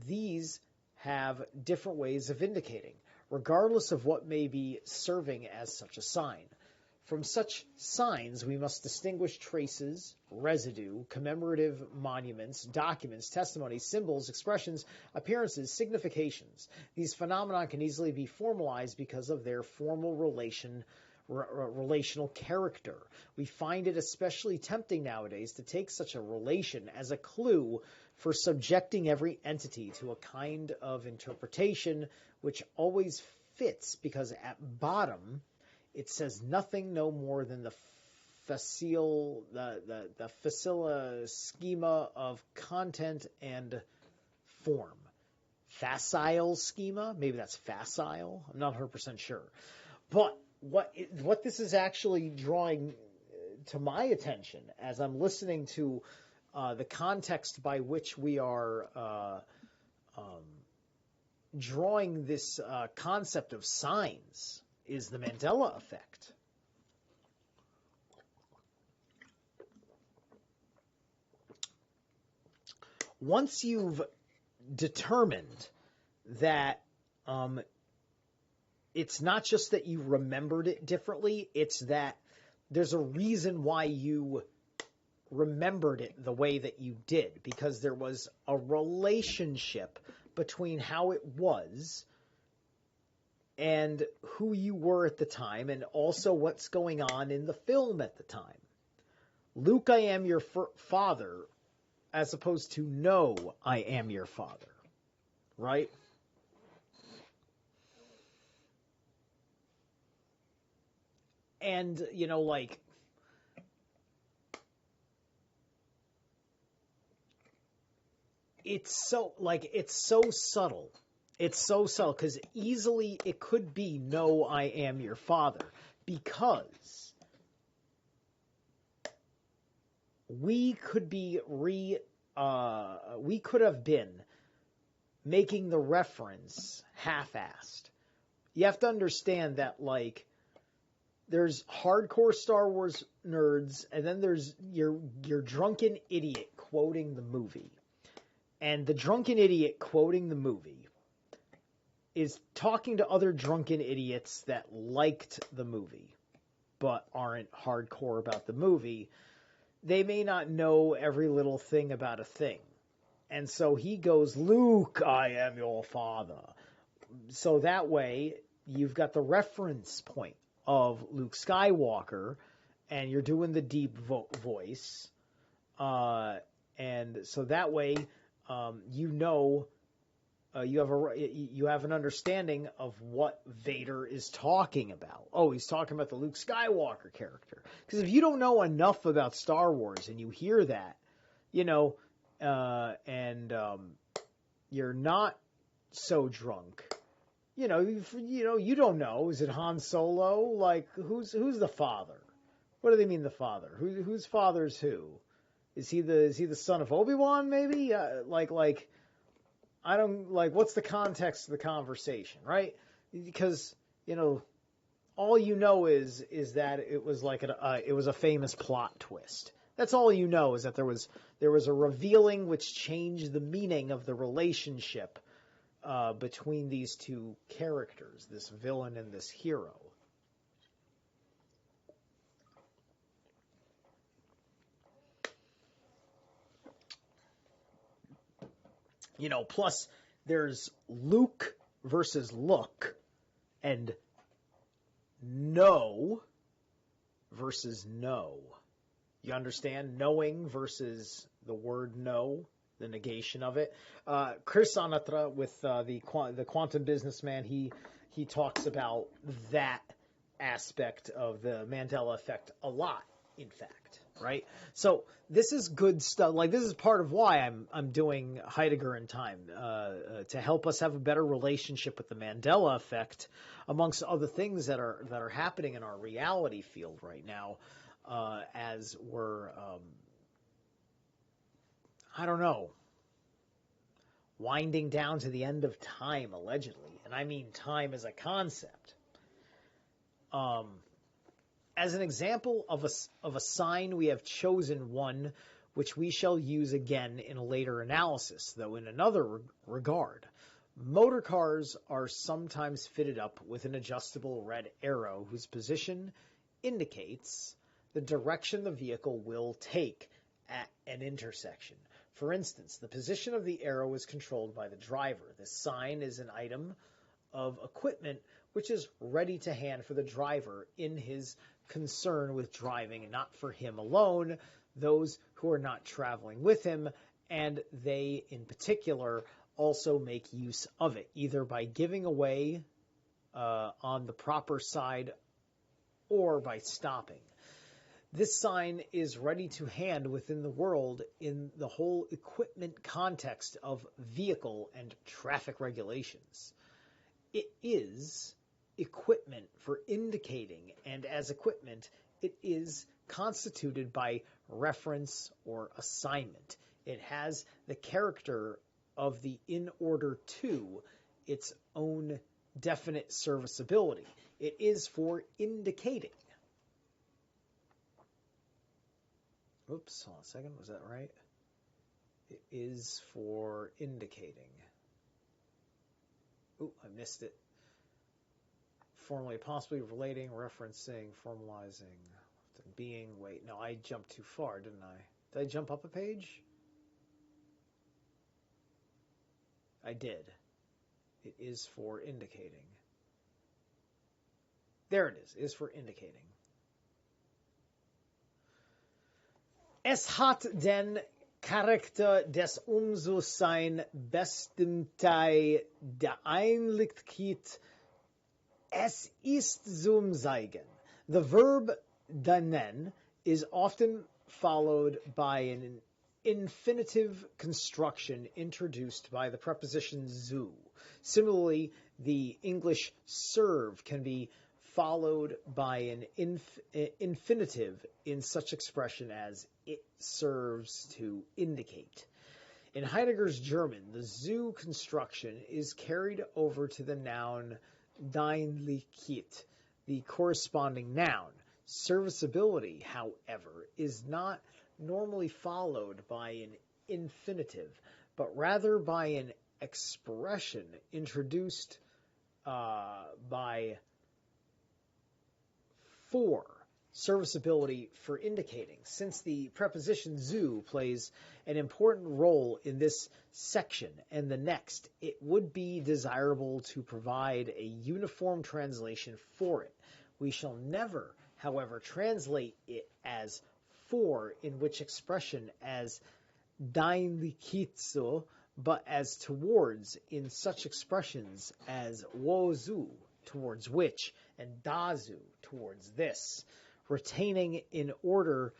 These have different ways of indicating, regardless of what may be serving as such a sign. From such signs, we must distinguish traces, residue, commemorative monuments, documents, testimonies, symbols, expressions, appearances, significations. These phenomena can easily be formalized because of their formal relational character. We find it especially tempting nowadays to take such a relation as a clue for subjecting every entity to a kind of interpretation which always fits, because at bottom it says nothing no more than the facile schema of content and form. Facile schema? Maybe that's facile? I'm not 100% sure. But what this is actually drawing to my attention as I'm listening to the context by which we are drawing this concept of signs is the Mandela effect. Once you've determined that it's not just that you remembered it differently, it's that there's a reason why you remembered it the way that you did, because there was a relationship between how it was and who you were at the time, and also what's going on in the film at the time. Luke, I am your father, as opposed to no, I am your father. Right? And, like, it's so subtle. It's so subtle, because easily it could be no, I am your father, because we could have been making the reference half-assed. You have to understand that, like, there's hardcore Star Wars nerds, and then there's your drunken idiot quoting the movie. And the drunken idiot quoting the movie is talking to other drunken idiots that liked the movie, but aren't hardcore about the movie. They may not know every little thing about a thing. And so he goes, Luke, I am your father. So that way, you've got the reference point of Luke Skywalker, and you're doing the deep voice. And so that way, you have an understanding of what Vader is talking about. Oh, he's talking about the Luke Skywalker character. Because if you don't know enough about Star Wars and you hear that, and you're not so drunk, you don't know. Is it Han Solo? Like, who's the father? What do they mean the father? Whose father's who? Is he the son of Obi-Wan? Maybe I don't what's the context of the conversation, right? Because all you know is that it was like it was a famous plot twist. That's all you know, is that there was a revealing which changed the meaning of the relationship between these two characters, this villain and this hero. Plus there's Luke versus look, and know versus know. You understand? Knowing versus the word know, the negation of it. Chris Anatra, with the Quantum Businessman, he talks about that aspect of the Mandela effect a lot, in fact, right? So this is good stuff. Like, this is part of why I'm doing Heidegger in Time, to help us have a better relationship with the Mandela effect, amongst other things that are happening in our reality field right now, as we're I don't know, winding down to the end of time, allegedly. And I mean time as a concept. As an example of a sign, we have chosen one which we shall use again in a later analysis, though in another regard. Motor cars are sometimes fitted up with an adjustable red arrow whose position indicates the direction the vehicle will take at an intersection. For instance, the position of the arrow is controlled by the driver. This sign is an item of equipment which is ready to hand for the driver in his concern with driving, and not for him alone, those who are not traveling with him, and they in particular also make use of it, either by giving away on the proper side or by stopping. This sign is ready to hand within the world in the whole equipment context of vehicle and traffic regulations. It is equipment for indicating, and as equipment, it is constituted by reference or assignment. It has the character of the in order to its own definite serviceability. It is for indicating. Oops, hold on a second. Was that right? It is for indicating. Ooh, I missed it. Formally, possibly relating, referencing, formalizing, being. Wait, no, I jumped too far, didn't I? Did I jump up a page? I did. It is for indicating. There it is for indicating. Es hat den Charakter des Umso-Sein bestimmtei der Einlichkeit. Es ist zum Zeigen. The verb danen is often followed by an infinitive construction introduced by the preposition zu. Similarly, the English serve can be followed by an infinitive in such expression as it serves to indicate. In Heidegger's German, the zu construction is carried over to the noun Deinlichkeit, the corresponding noun. Serviceability, however, is not normally followed by an infinitive, but rather by an expression introduced by for, serviceability for indicating. Since the preposition zu plays an important role in this section and the next, it would be desirable to provide a uniform translation for it. We shall never, however, translate it as for, in which expression as Deinlichkeit, but as towards in such expressions as wozu, towards which, and dazu, towards this, retaining in order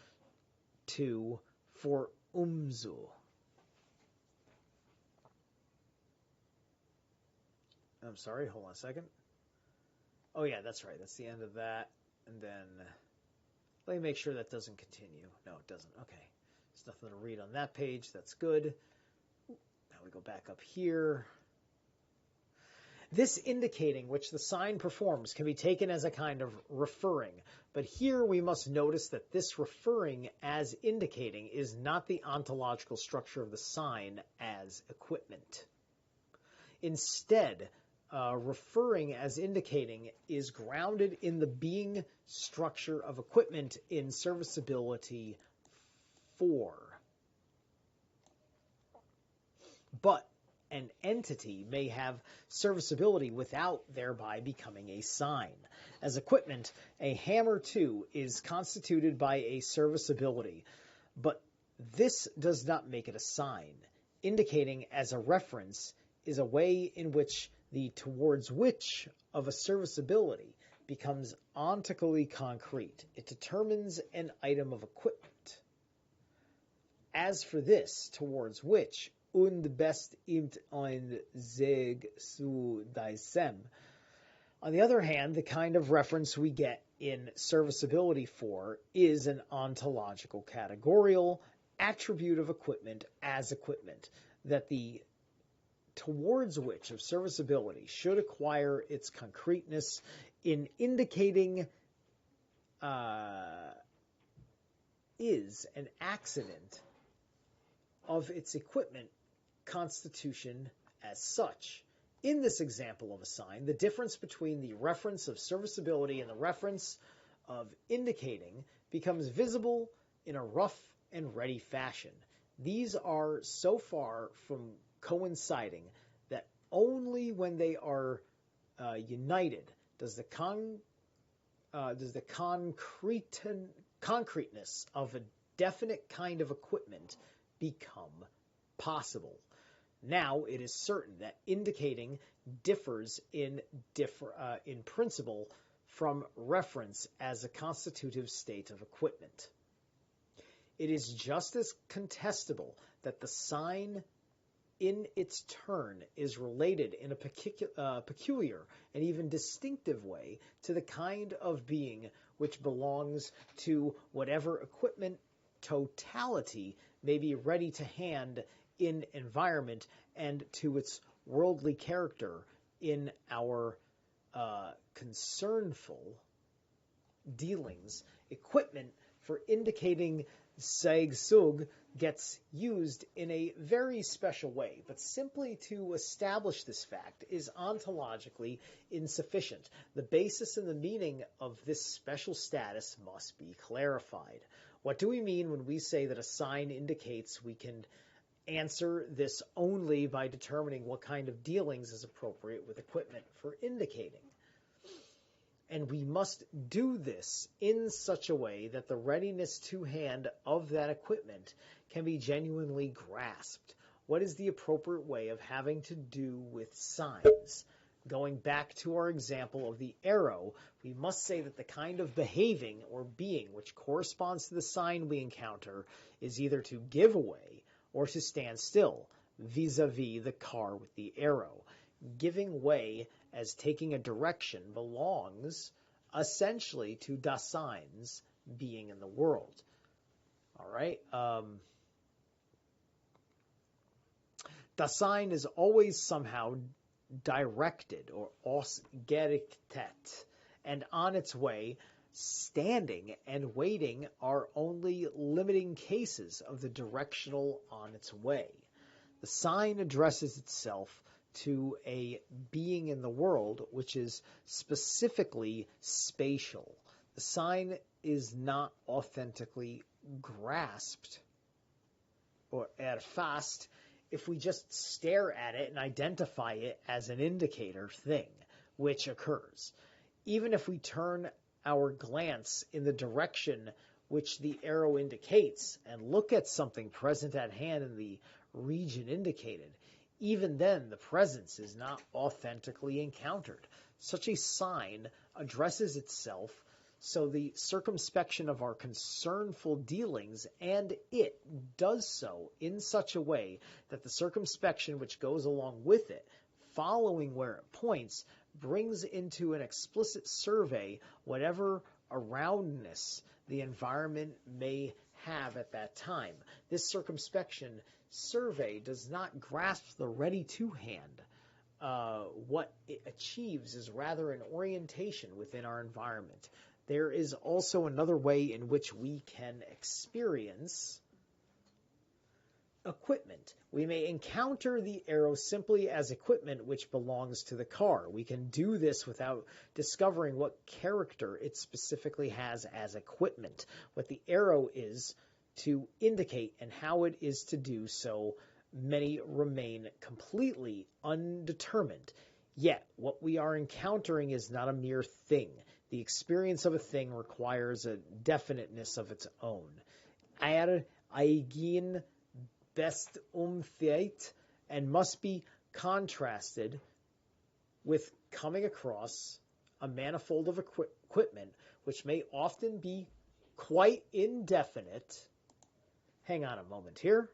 to for umzu. I'm sorry, hold on a second. Oh yeah, that's right, that's the end of that. And then, let me make sure that doesn't continue. No, it doesn't. Okay. There's nothing to read on that page. That's good. Now we go back up here. This indicating which the sign performs can be taken as a kind of referring, but here we must notice that this referring as indicating is not the ontological structure of the sign as equipment. Instead, referring as indicating is grounded in the being structure of equipment in serviceability for. But an entity may have serviceability without thereby becoming a sign. As equipment, a hammer too is constituted by a serviceability, but this does not make it a sign. Indicating as a reference is a way in which the towards which of a serviceability becomes ontically concrete. It determines an item of equipment. As for this, towards which, und best imt ein Zeg zu diesem. On the other hand, the kind of reference we get in serviceability for is an ontological categorial attribute of equipment as equipment, that the towards which of serviceability should acquire its concreteness in indicating is an accident of its equipment constitution as such. In this example of a sign, the difference between the reference of serviceability and the reference of indicating becomes visible in a rough and ready fashion. These are so far from coinciding that only when they are united does the concreteness of a definite kind of equipment become possible. Now it is certain that indicating differs in principle from reference as a constitutive state of equipment. It is just as contestable that the sign in its turn is related in a peculiar and even distinctive way to the kind of being which belongs to whatever equipment totality may be ready to hand in environment and to its worldly character in our concernful dealings. Equipment for indicating Sag-Sug gets used in a very special way, but simply to establish this fact is ontologically insufficient. The basis and the meaning of this special status must be clarified. What do we mean when we say that a sign indicates? We can answer this only by determining what kind of dealings is appropriate with equipment for indicating. And we must do this in such a way that the readiness to hand of that equipment can be genuinely grasped. What is the appropriate way of having to do with signs? Going back to our example of the arrow, we must say that the kind of behaving or being which corresponds to the sign we encounter is either to give away or to stand still, vis-a-vis the car with the arrow. Giving way as taking a direction belongs essentially to Dasein's being in the world. All right. Dasein is always somehow directed or ausgerichtet, and on its way. Standing and waiting are only limiting cases of the directional on its way. The sign addresses itself to a being in the world which is specifically spatial. The sign is not authentically grasped or erfasst if we just stare at it and identify it as an indicator thing which occurs. Even if we turn our glance in the direction which the arrow indicates and look at something present at hand in the region indicated, even then the presence is not authentically encountered. Such a sign addresses itself so the circumspection of our concernful dealings, and it does so in such a way that the circumspection which goes along with it, following where it points, brings into an explicit survey whatever aroundness the environment may have at that time. This circumspection survey does not grasp the ready-to-hand. What it achieves is rather an orientation within our environment. There is also another way in which we can experience equipment. We may encounter the arrow simply as equipment which belongs to the car. We can do this without discovering what character it specifically has as equipment, what the arrow is to indicate and how it is to do so. Many remain completely undetermined. Yet, what we are encountering is not a mere thing. The experience of a thing requires a definiteness of its own. Eigen best umtheit, and must be contrasted with coming across a manifold of equipment which may often be quite indefinite. Hang on a moment here.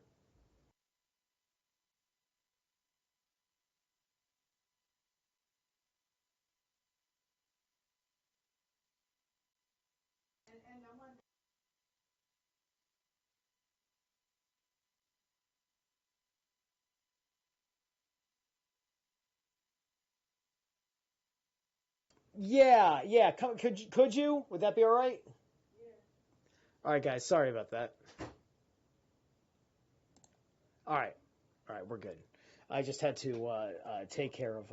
Yeah. Could you? Would that be all right? All right, guys. Sorry about that. All right, we're good. I just had to take care of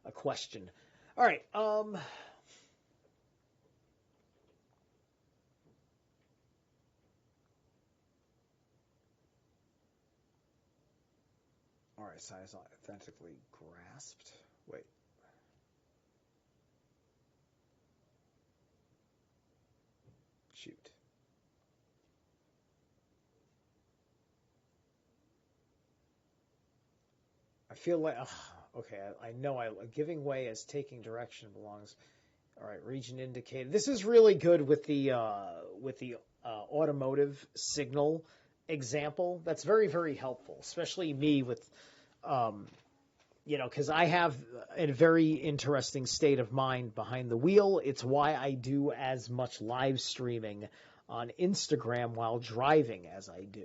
a question. All right. All right. Size authentically grasped. Wait. Shoot. I feel like, okay, I know giving way as taking direction belongs. All right, region indicated. This is really good with the automotive signal example. That's very, very helpful, especially me with, because I have a very interesting state of mind behind the wheel. It's why I do as much live streaming on Instagram while driving as I do.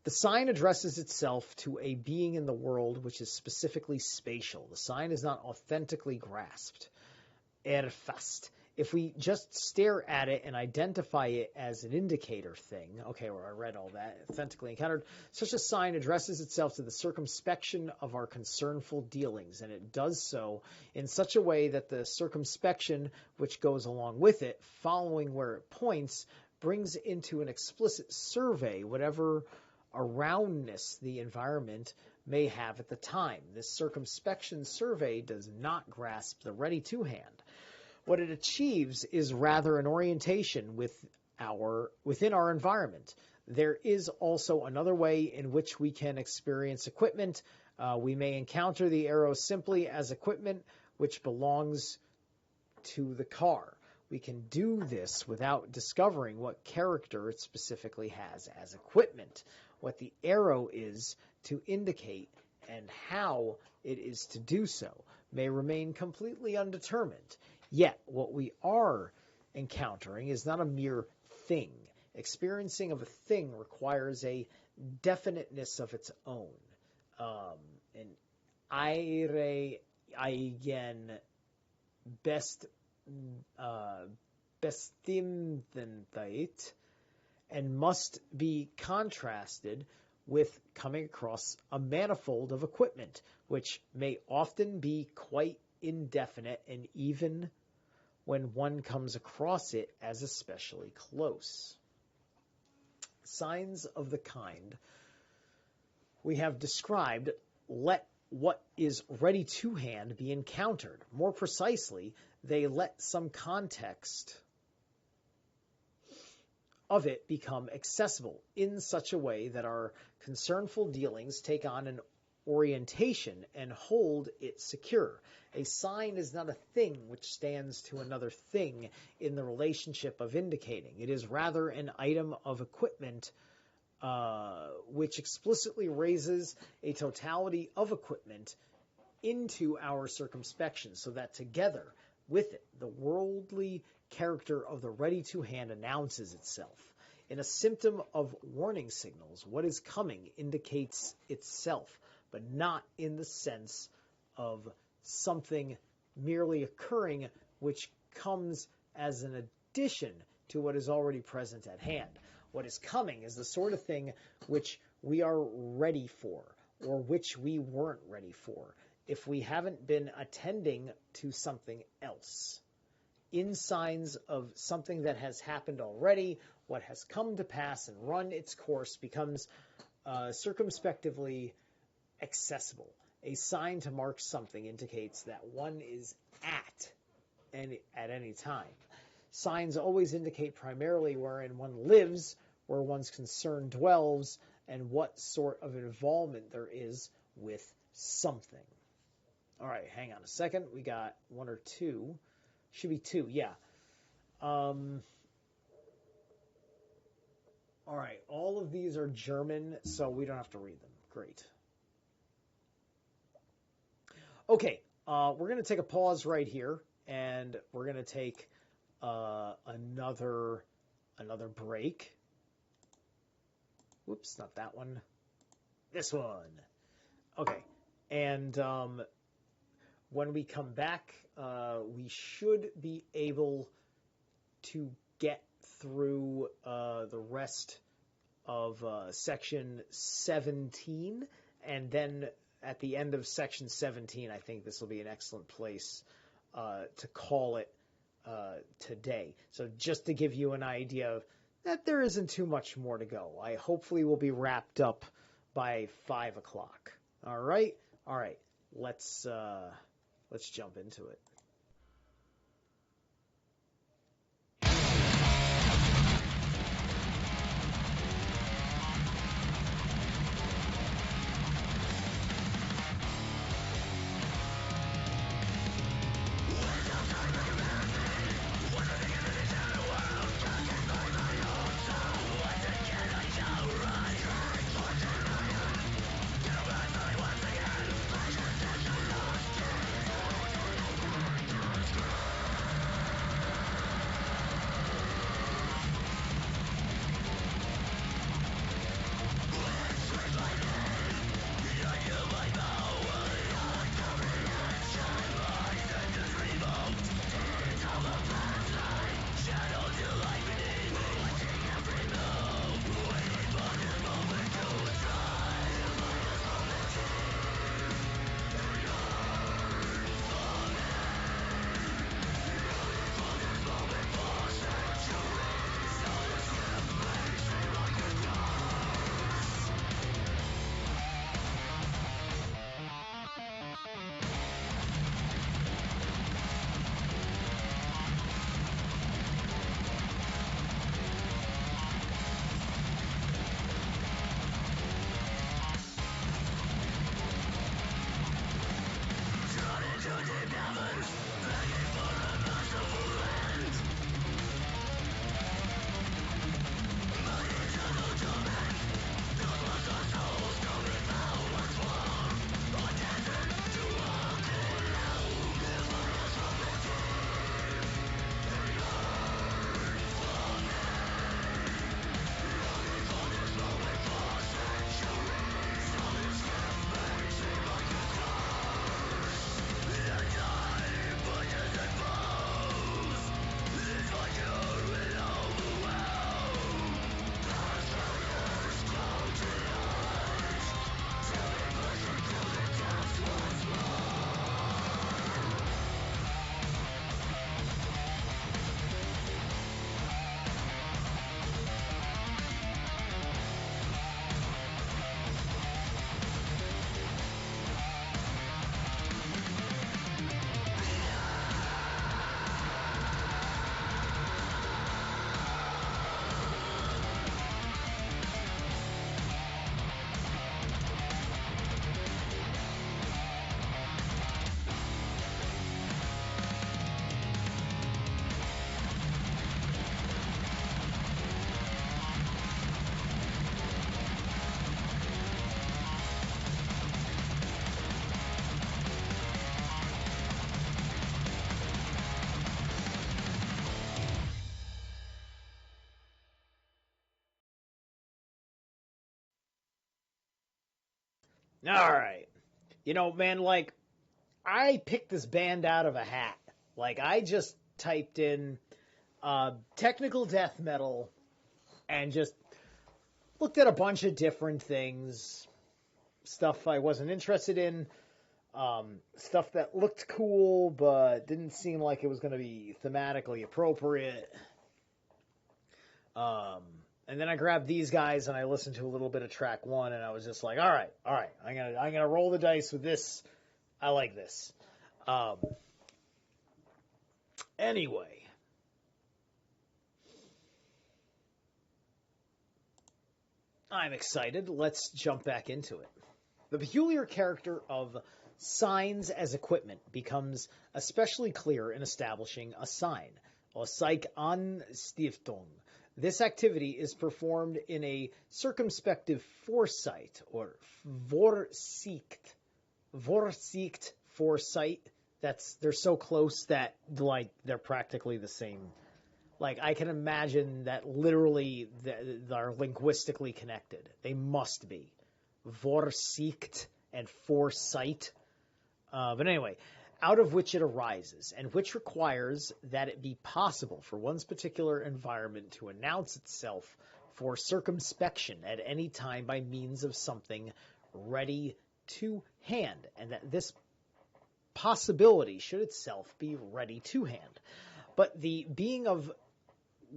The sign addresses itself to a being in the world which is specifically spatial. The sign is not authentically grasped. Erfasst. If we just stare at it and identify it as an indicator thing, okay, where I read all that, authentically encountered, such a sign addresses itself to the circumspection of our concernful dealings, and it does so in such a way that the circumspection which goes along with it, following where it points, brings into an explicit survey whatever aroundness the environment may have at the time. This circumspection survey does not grasp the ready-to hand. What it achieves is rather an orientation within our environment. There is also another way in which we can experience equipment. We may encounter the arrow simply as equipment which belongs to the car. We can do this without discovering what character it specifically has as equipment, what the arrow is to indicate, and how it is to do so may remain completely undetermined. Yet, what we are encountering is not a mere thing. Experiencing of a thing requires a definiteness of its own. An eigen bestimdheit, and must be contrasted with coming across a manifold of equipment, which may often be quite indefinite, and even when one comes across it as especially close. Signs of the kind we have described let what is ready to hand be encountered. More precisely, they let some context of it become accessible in such a way that our concernful dealings take on an orientation and hold it secure. A sign is not a thing which stands to another thing in the relationship of indicating. It is rather an item of equipment which explicitly raises a totality of equipment into our circumspection, so that together with it, the worldly character of the ready-to-hand announces itself. In a symptom of warning signals, what is coming indicates itself, but not in the sense of something merely occurring which comes as an addition to what is already present at hand. What is coming is the sort of thing which we are ready for, or which we weren't ready for, if we haven't been attending to something else. In signs of something that has happened already, what has come to pass and run its course becomes circumspectively accessible. A sign to mark something indicates that one is at any time. Signs always indicate primarily wherein one lives, where one's concern dwells, and what sort of involvement there is with something. All right, hang on a second. We got one or two. Should be two, yeah. All right, all of these are German, so we don't have to read them. Great. Okay, we're going to take a pause right here, and we're going to take another break. Whoops, not that one. This one. Okay, and when we come back, we should be able to get through the rest of section 17, and then at the end of section 17, I think this will be an excellent place to call it today. So just to give you an idea of that, there isn't too much more to go. I hopefully will be wrapped up by 5 o'clock. All right. Let's jump into it. All right. You know, man, like, I picked this band out of a hat. Like, I just typed in technical death metal and just looked at a bunch of different things, stuff I wasn't interested in, stuff that looked cool but didn't seem like it was going to be thematically appropriate. And then I grabbed these guys and I listened to a little bit of track one, and I was just like, all right, I'm gonna roll the dice with this. I like this. Anyway, I'm excited. Let's jump back into it. The peculiar character of signs as equipment becomes especially clear in establishing a sign, or Stiftung. This activity is performed in a circumspective foresight, or Vorsicht foresight. They're so close that like they're practically the same. Like, I can imagine that literally they're linguistically connected. They must be. Vorsicht and foresight. But anyway, out of which it arises, and which requires that it be possible for one's particular environment to announce itself for circumspection at any time by means of something ready to hand, and that this possibility should itself be ready to hand. But the being of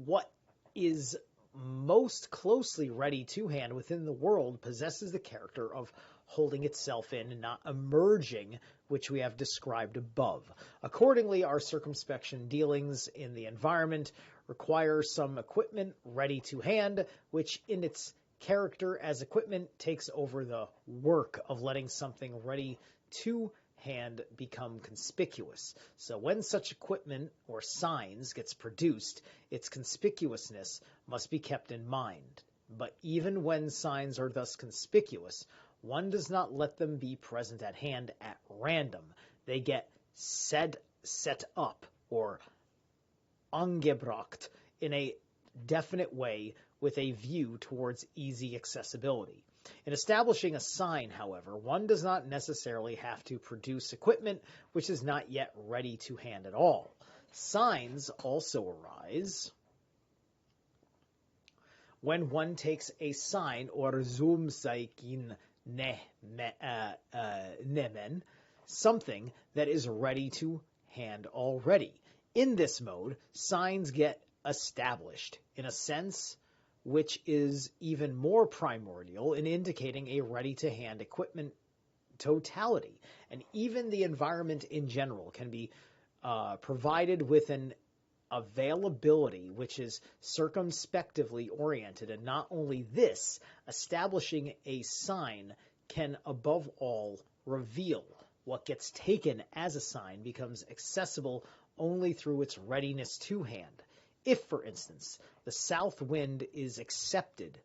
what is most closely ready to hand within the world possesses the character of holding itself in and not emerging, which we have described above. Accordingly, our circumspection dealings in the environment require some equipment ready to hand, which in its character as equipment takes over the work of letting something ready to hand become conspicuous. So when such equipment or signs gets produced, its conspicuousness must be kept in mind. But even when signs are thus conspicuous, one does not let them be present at hand at random. They get set up, or angebracht, in a definite way with a view towards easy accessibility. In establishing a sign, however, one does not necessarily have to produce equipment which is not yet ready to hand at all. Signs also arise when one takes a sign, or Zoomzeichen nehmen, something that is ready to hand already. In this mode, signs get established in a sense which is even more primordial in indicating a ready-to-hand equipment totality. And even the environment in general can be provided with an availability which is circumspectively oriented. And not only this, establishing a sign can above all reveal what gets taken as a sign becomes accessible only through its readiness to hand. If, for instance, the south wind is accepted,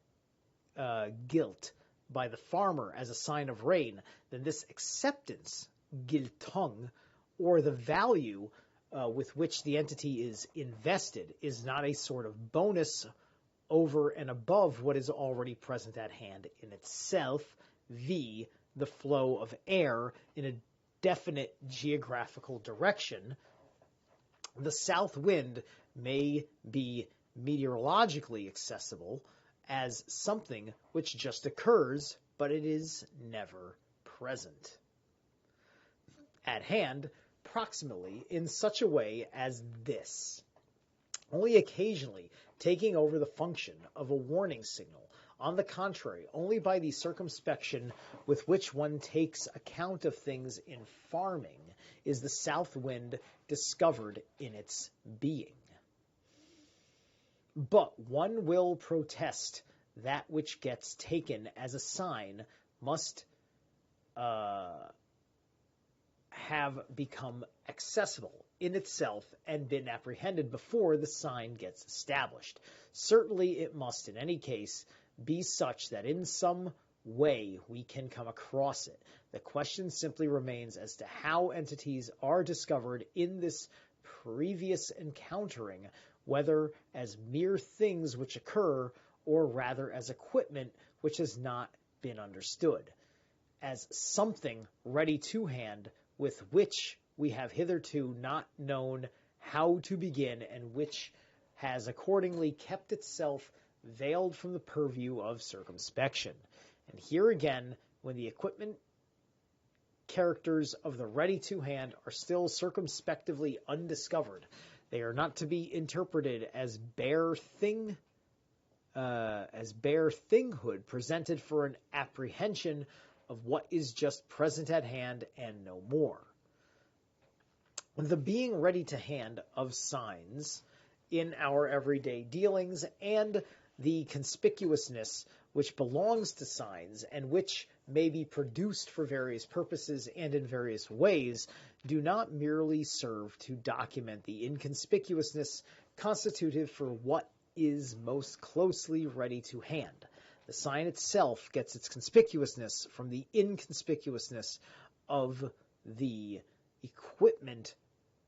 gilt, by the farmer as a sign of rain, then this acceptance, Giltung, or the value with which the entity is invested, is not a sort of bonus over and above what is already present at hand in itself, the flow of air in a definite geographical direction. The south wind may be meteorologically accessible as something which just occurs, but it is never present at hand proximally in such a way as this, only occasionally taking over the function of a warning signal. On the contrary, only by the circumspection with which one takes account of things in farming is the south wind discovered in its being. But one will protest that which gets taken as a sign must have become accessible in itself and been apprehended before the sign gets established. Certainly it must, in any case, be such that in some way we can come across it. The question simply remains as to how entities are discovered in this previous encountering, whether as mere things which occur, or rather as equipment which has not been understood. as something ready to hand with which we have hitherto not known how to begin, and which has accordingly kept itself veiled from the purview of circumspection. And here again, when the equipment characters of the ready-to-hand are still circumspectively undiscovered, they are not to be interpreted as bare thinghood presented for an apprehension of what is just present at hand and no more. The being ready to hand of signs in our everyday dealings, and the conspicuousness which belongs to signs and which may be produced for various purposes and in various ways, do not merely serve to document the inconspicuousness constitutive for what is most closely ready to hand. The sign itself gets its conspicuousness from the inconspicuousness of the equipment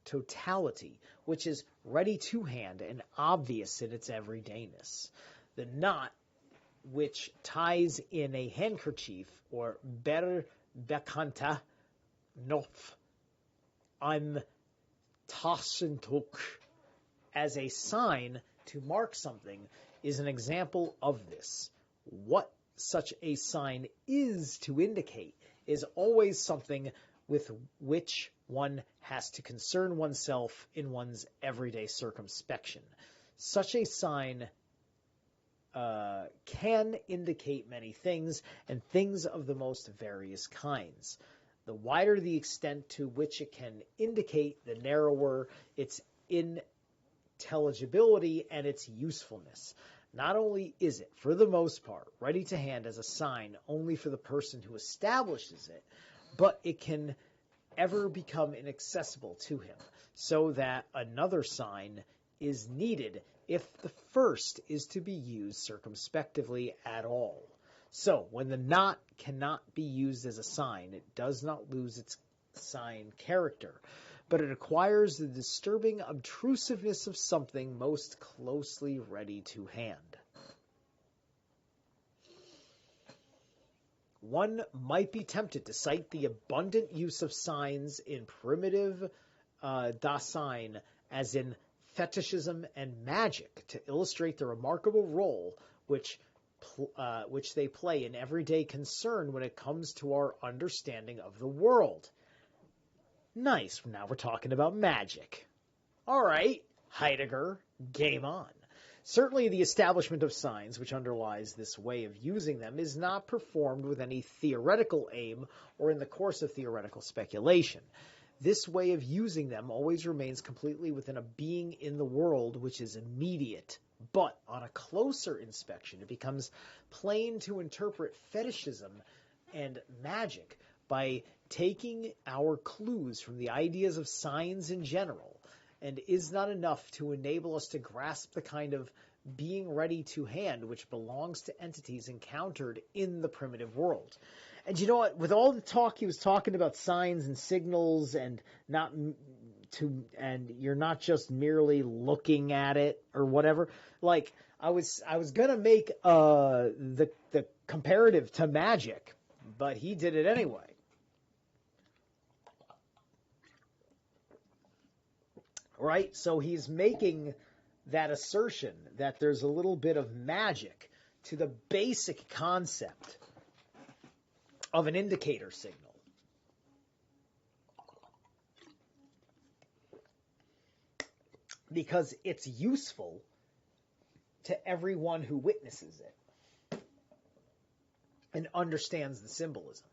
totality, which is ready to hand and obvious in its everydayness. The knot which ties in a handkerchief, or bekannte Knopf am Taschentuch, as a sign to mark something, is an example of this. What such a sign is to indicate is always something with which one has to concern oneself in one's everyday circumspection. Such a sign can indicate many things, and things of the most various kinds. The wider the extent to which it can indicate, the narrower its intelligibility and its usefulness. Not only is it, for the most part, ready to hand as a sign only for the person who establishes it, but it can ever become inaccessible to him, so that another sign is needed if the first is to be used circumspectively at all. So, when the knot cannot be used as a sign, it does not lose its sign character, but it acquires the disturbing obtrusiveness of something most closely ready to hand. One might be tempted to cite the abundant use of signs in primitive Dasein, as in fetishism and magic, to illustrate the remarkable role which they play in everyday concern when it comes to our understanding of the world. Nice, now we're talking about magic. All right, Heidegger, game on. Certainly the establishment of signs, which underlies this way of using them, is not performed with any theoretical aim or in the course of theoretical speculation. This way of using them always remains completely within a being in the world which is immediate. But on a closer inspection, it becomes plain to interpret fetishism and magic by taking our clues from the ideas of signs in general, and is not enough to enable us to grasp the kind of being ready to hand which belongs to entities encountered in the primitive world. And you know what? With all the talk he was talking about signs and signals, and you're not just merely looking at it or whatever. Like I was gonna make the comparative to magic, but he did it anyway. Right? So he's making that assertion that there's a little bit of magic to the basic concept of an indicator signal. Because it's useful to everyone who witnesses it and understands the symbolism.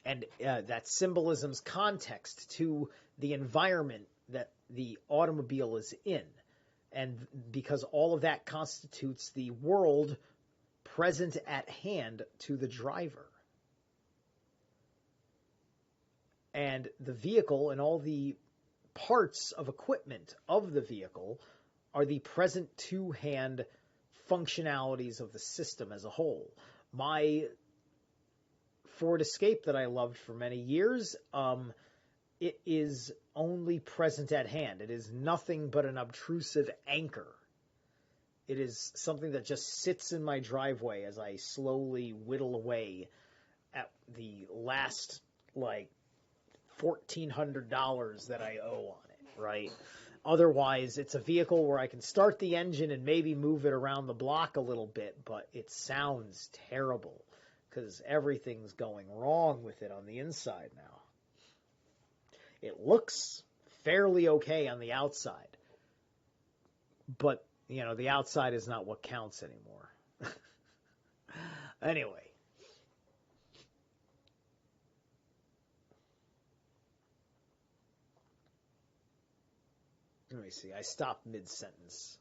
And that symbolism's context to the environment that the automobile is in. And because all of that constitutes the world present at hand to the driver. And the vehicle and all the parts of equipment of the vehicle are the present to-hand functionalities of the system as a whole. My Ford Escape that I loved for many years, it is only present at hand. It is nothing but an obtrusive anchor. It is something that just sits in my driveway as I slowly whittle away at the last, like, $1,400 that I owe on it, right? Otherwise, it's a vehicle where I can start the engine and maybe move it around the block a little bit, but it sounds terrible because everything's going wrong with it on the inside now. It looks fairly okay on the outside, but, you know, the outside is not what counts anymore. Anyway. Let me see. I stopped mid-sentence.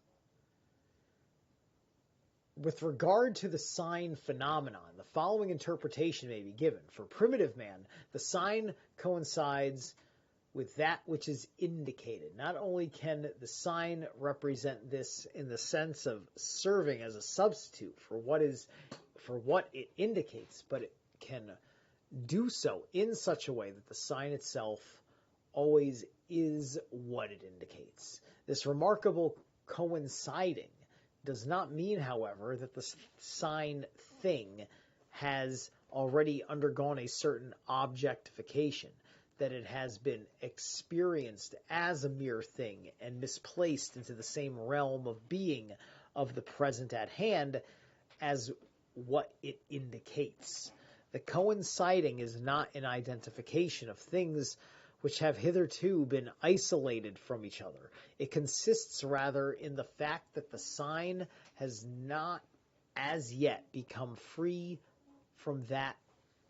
With regard to the sign phenomenon, the following interpretation may be given. For primitive man, the sign coincides with that which is indicated. Not only can the sign represent this in the sense of serving as a substitute for what it indicates, but it can do so in such a way that the sign itself always is what it indicates. This remarkable coinciding does not mean, however, that the sign thing has already undergone a certain objectification, that it has been experienced as a mere thing and misplaced into the same realm of being of the present at hand as what it indicates. The coinciding is not an identification of things which have hitherto been isolated from each other. It consists rather in the fact that the sign has not as yet become free from that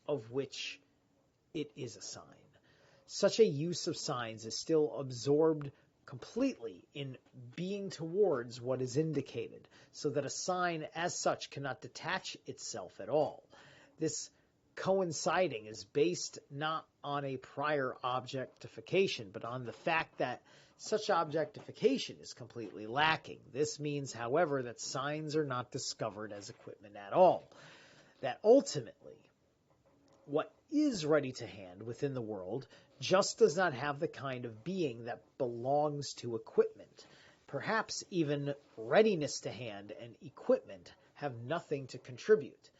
of which it is a sign. Such a use of signs is still absorbed completely in being towards what is indicated, so that a sign as such cannot detach itself at all. This coinciding is based not on a prior objectification, but on the fact that such objectification is completely lacking. This means, however, that signs are not discovered as equipment at all. That ultimately, what is ready to hand within the world just does not have the kind of being that belongs to equipment. Perhaps even readiness to hand and equipment have nothing to contribute.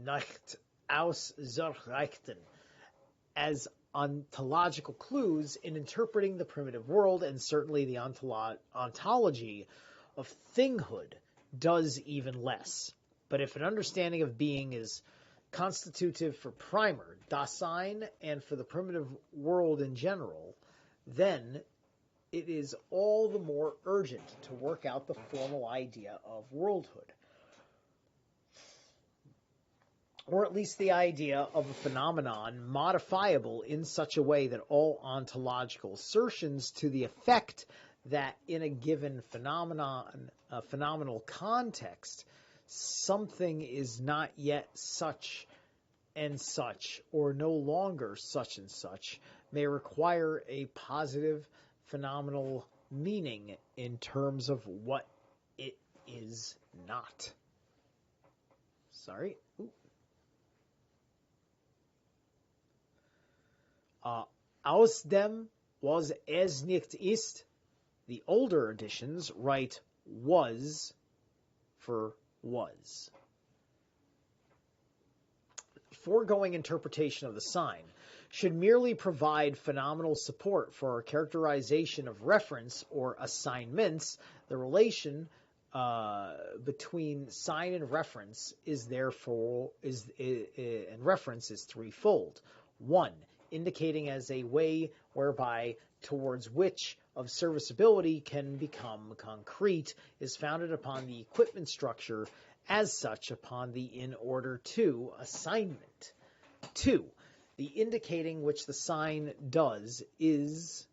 Nicht aus Zerilath, as ontological clues in interpreting the primitive world, and certainly the ontology of thinghood does even less. But if an understanding of being is constitutive for primer, Dasein, and for the primitive world in general, then it is all the more urgent to work out the formal idea of worldhood, or at least the idea of a phenomenon modifiable in such a way that all ontological assertions to the effect that in a given phenomenal context, something is not yet such and such, or no longer such and such, may require a positive phenomenal meaning in terms of what it is not. Sorry. Aus dem, was es nicht ist. The older editions write was for was. Foregoing interpretation of the sign should merely provide phenomenal support for our characterization of reference or assignments. The relation between sign and reference is therefore and reference is threefold. 1, indicating as a way whereby towards which of serviceability can become concrete, is founded upon the equipment structure as such upon the in order to assignment. 2, the indicating which the sign does is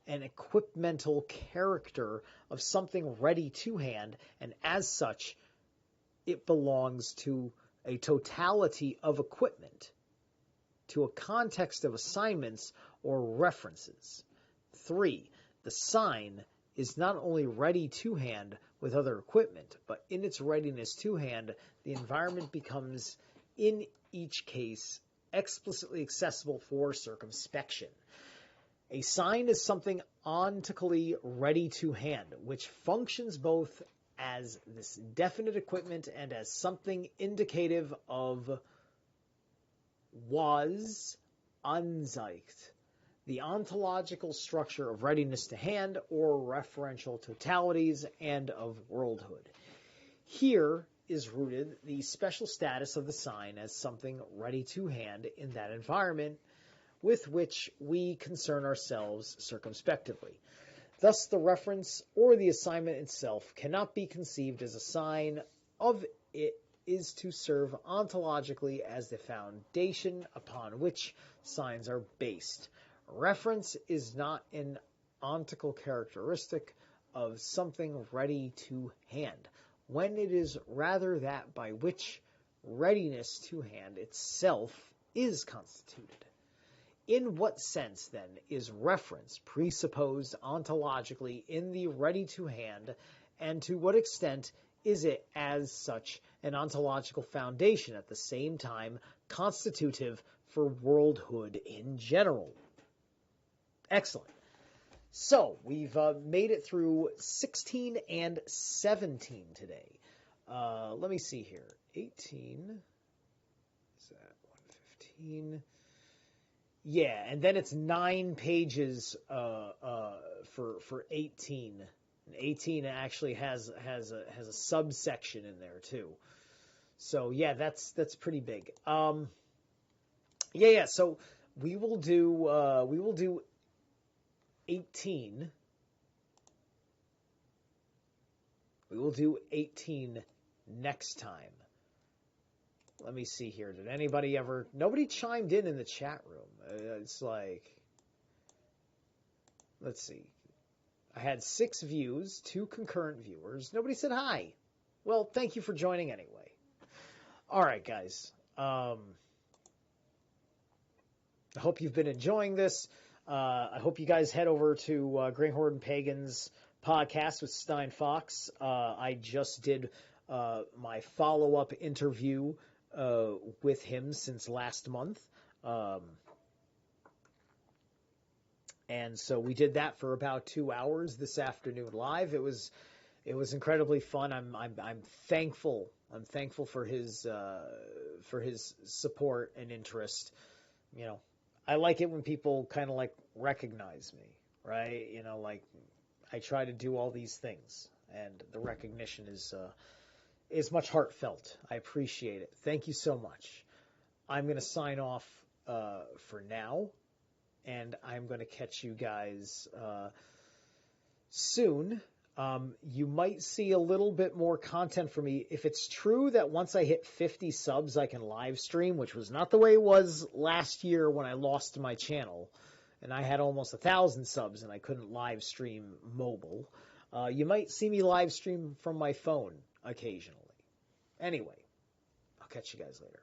an equipmental character of something ready to hand, and as such it belongs to a totality of equipment, to a context of assignments or references. 3, the sign is not only ready to hand with other equipment, but in its readiness to hand, the environment becomes, in each case, explicitly accessible for circumspection. A sign is something ontically ready to hand, which functions both as this definite equipment and as something indicative of was Ansicht, the ontological structure of readiness to hand or referential totalities and of worldhood. Here is rooted the special status of the sign as something ready to hand in that environment with which we concern ourselves circumspectively. Thus, the reference or the assignment itself cannot be conceived as a sign of it is to serve ontologically as the foundation upon which signs are based. Reference is not an ontical characteristic of something ready to hand, when it is rather that by which readiness to hand itself is constituted. In what sense, then, is reference presupposed ontologically in the ready-to-hand, and to what extent is it, as such, an ontological foundation at the same time constitutive for worldhood in general? Excellent. So, we've made it through 16 and 17 today. Let me see here. 18, is that 115? Yeah, and then it's 9 pages for 18. And 18 actually has a subsection in there too. So yeah, that's pretty big. Yeah. So we will do 18. We will do 18 next time. Let me see here. Did anybody ever... Nobody chimed in the chat room. It's like... Let's see. I had 6 views, 2 concurrent viewers. Nobody said hi. Well, thank you for joining anyway. All right, guys. I hope you've been enjoying this. I hope you guys head over to Greyhound and Pagan's podcast with Stein Fox. I just did my follow-up interview with him since last month. And so we did that for about 2 hours this afternoon live. It was incredibly fun. I'm thankful. I'm thankful for his support and interest. You know, I like it when people kind of like recognize me, right? You know, like I try to do all these things, and the recognition is much heartfelt. I appreciate it. Thank you so much. I'm going to sign off for now, and I'm going to catch you guys soon. You might see a little bit more content from me. If it's true that once I hit 50 subs, I can live stream, which was not the way it was last year when I lost my channel, and I had almost 1,000 subs and I couldn't live stream mobile. You might see me live stream from my phone occasionally. Anyway, I'll catch you guys later.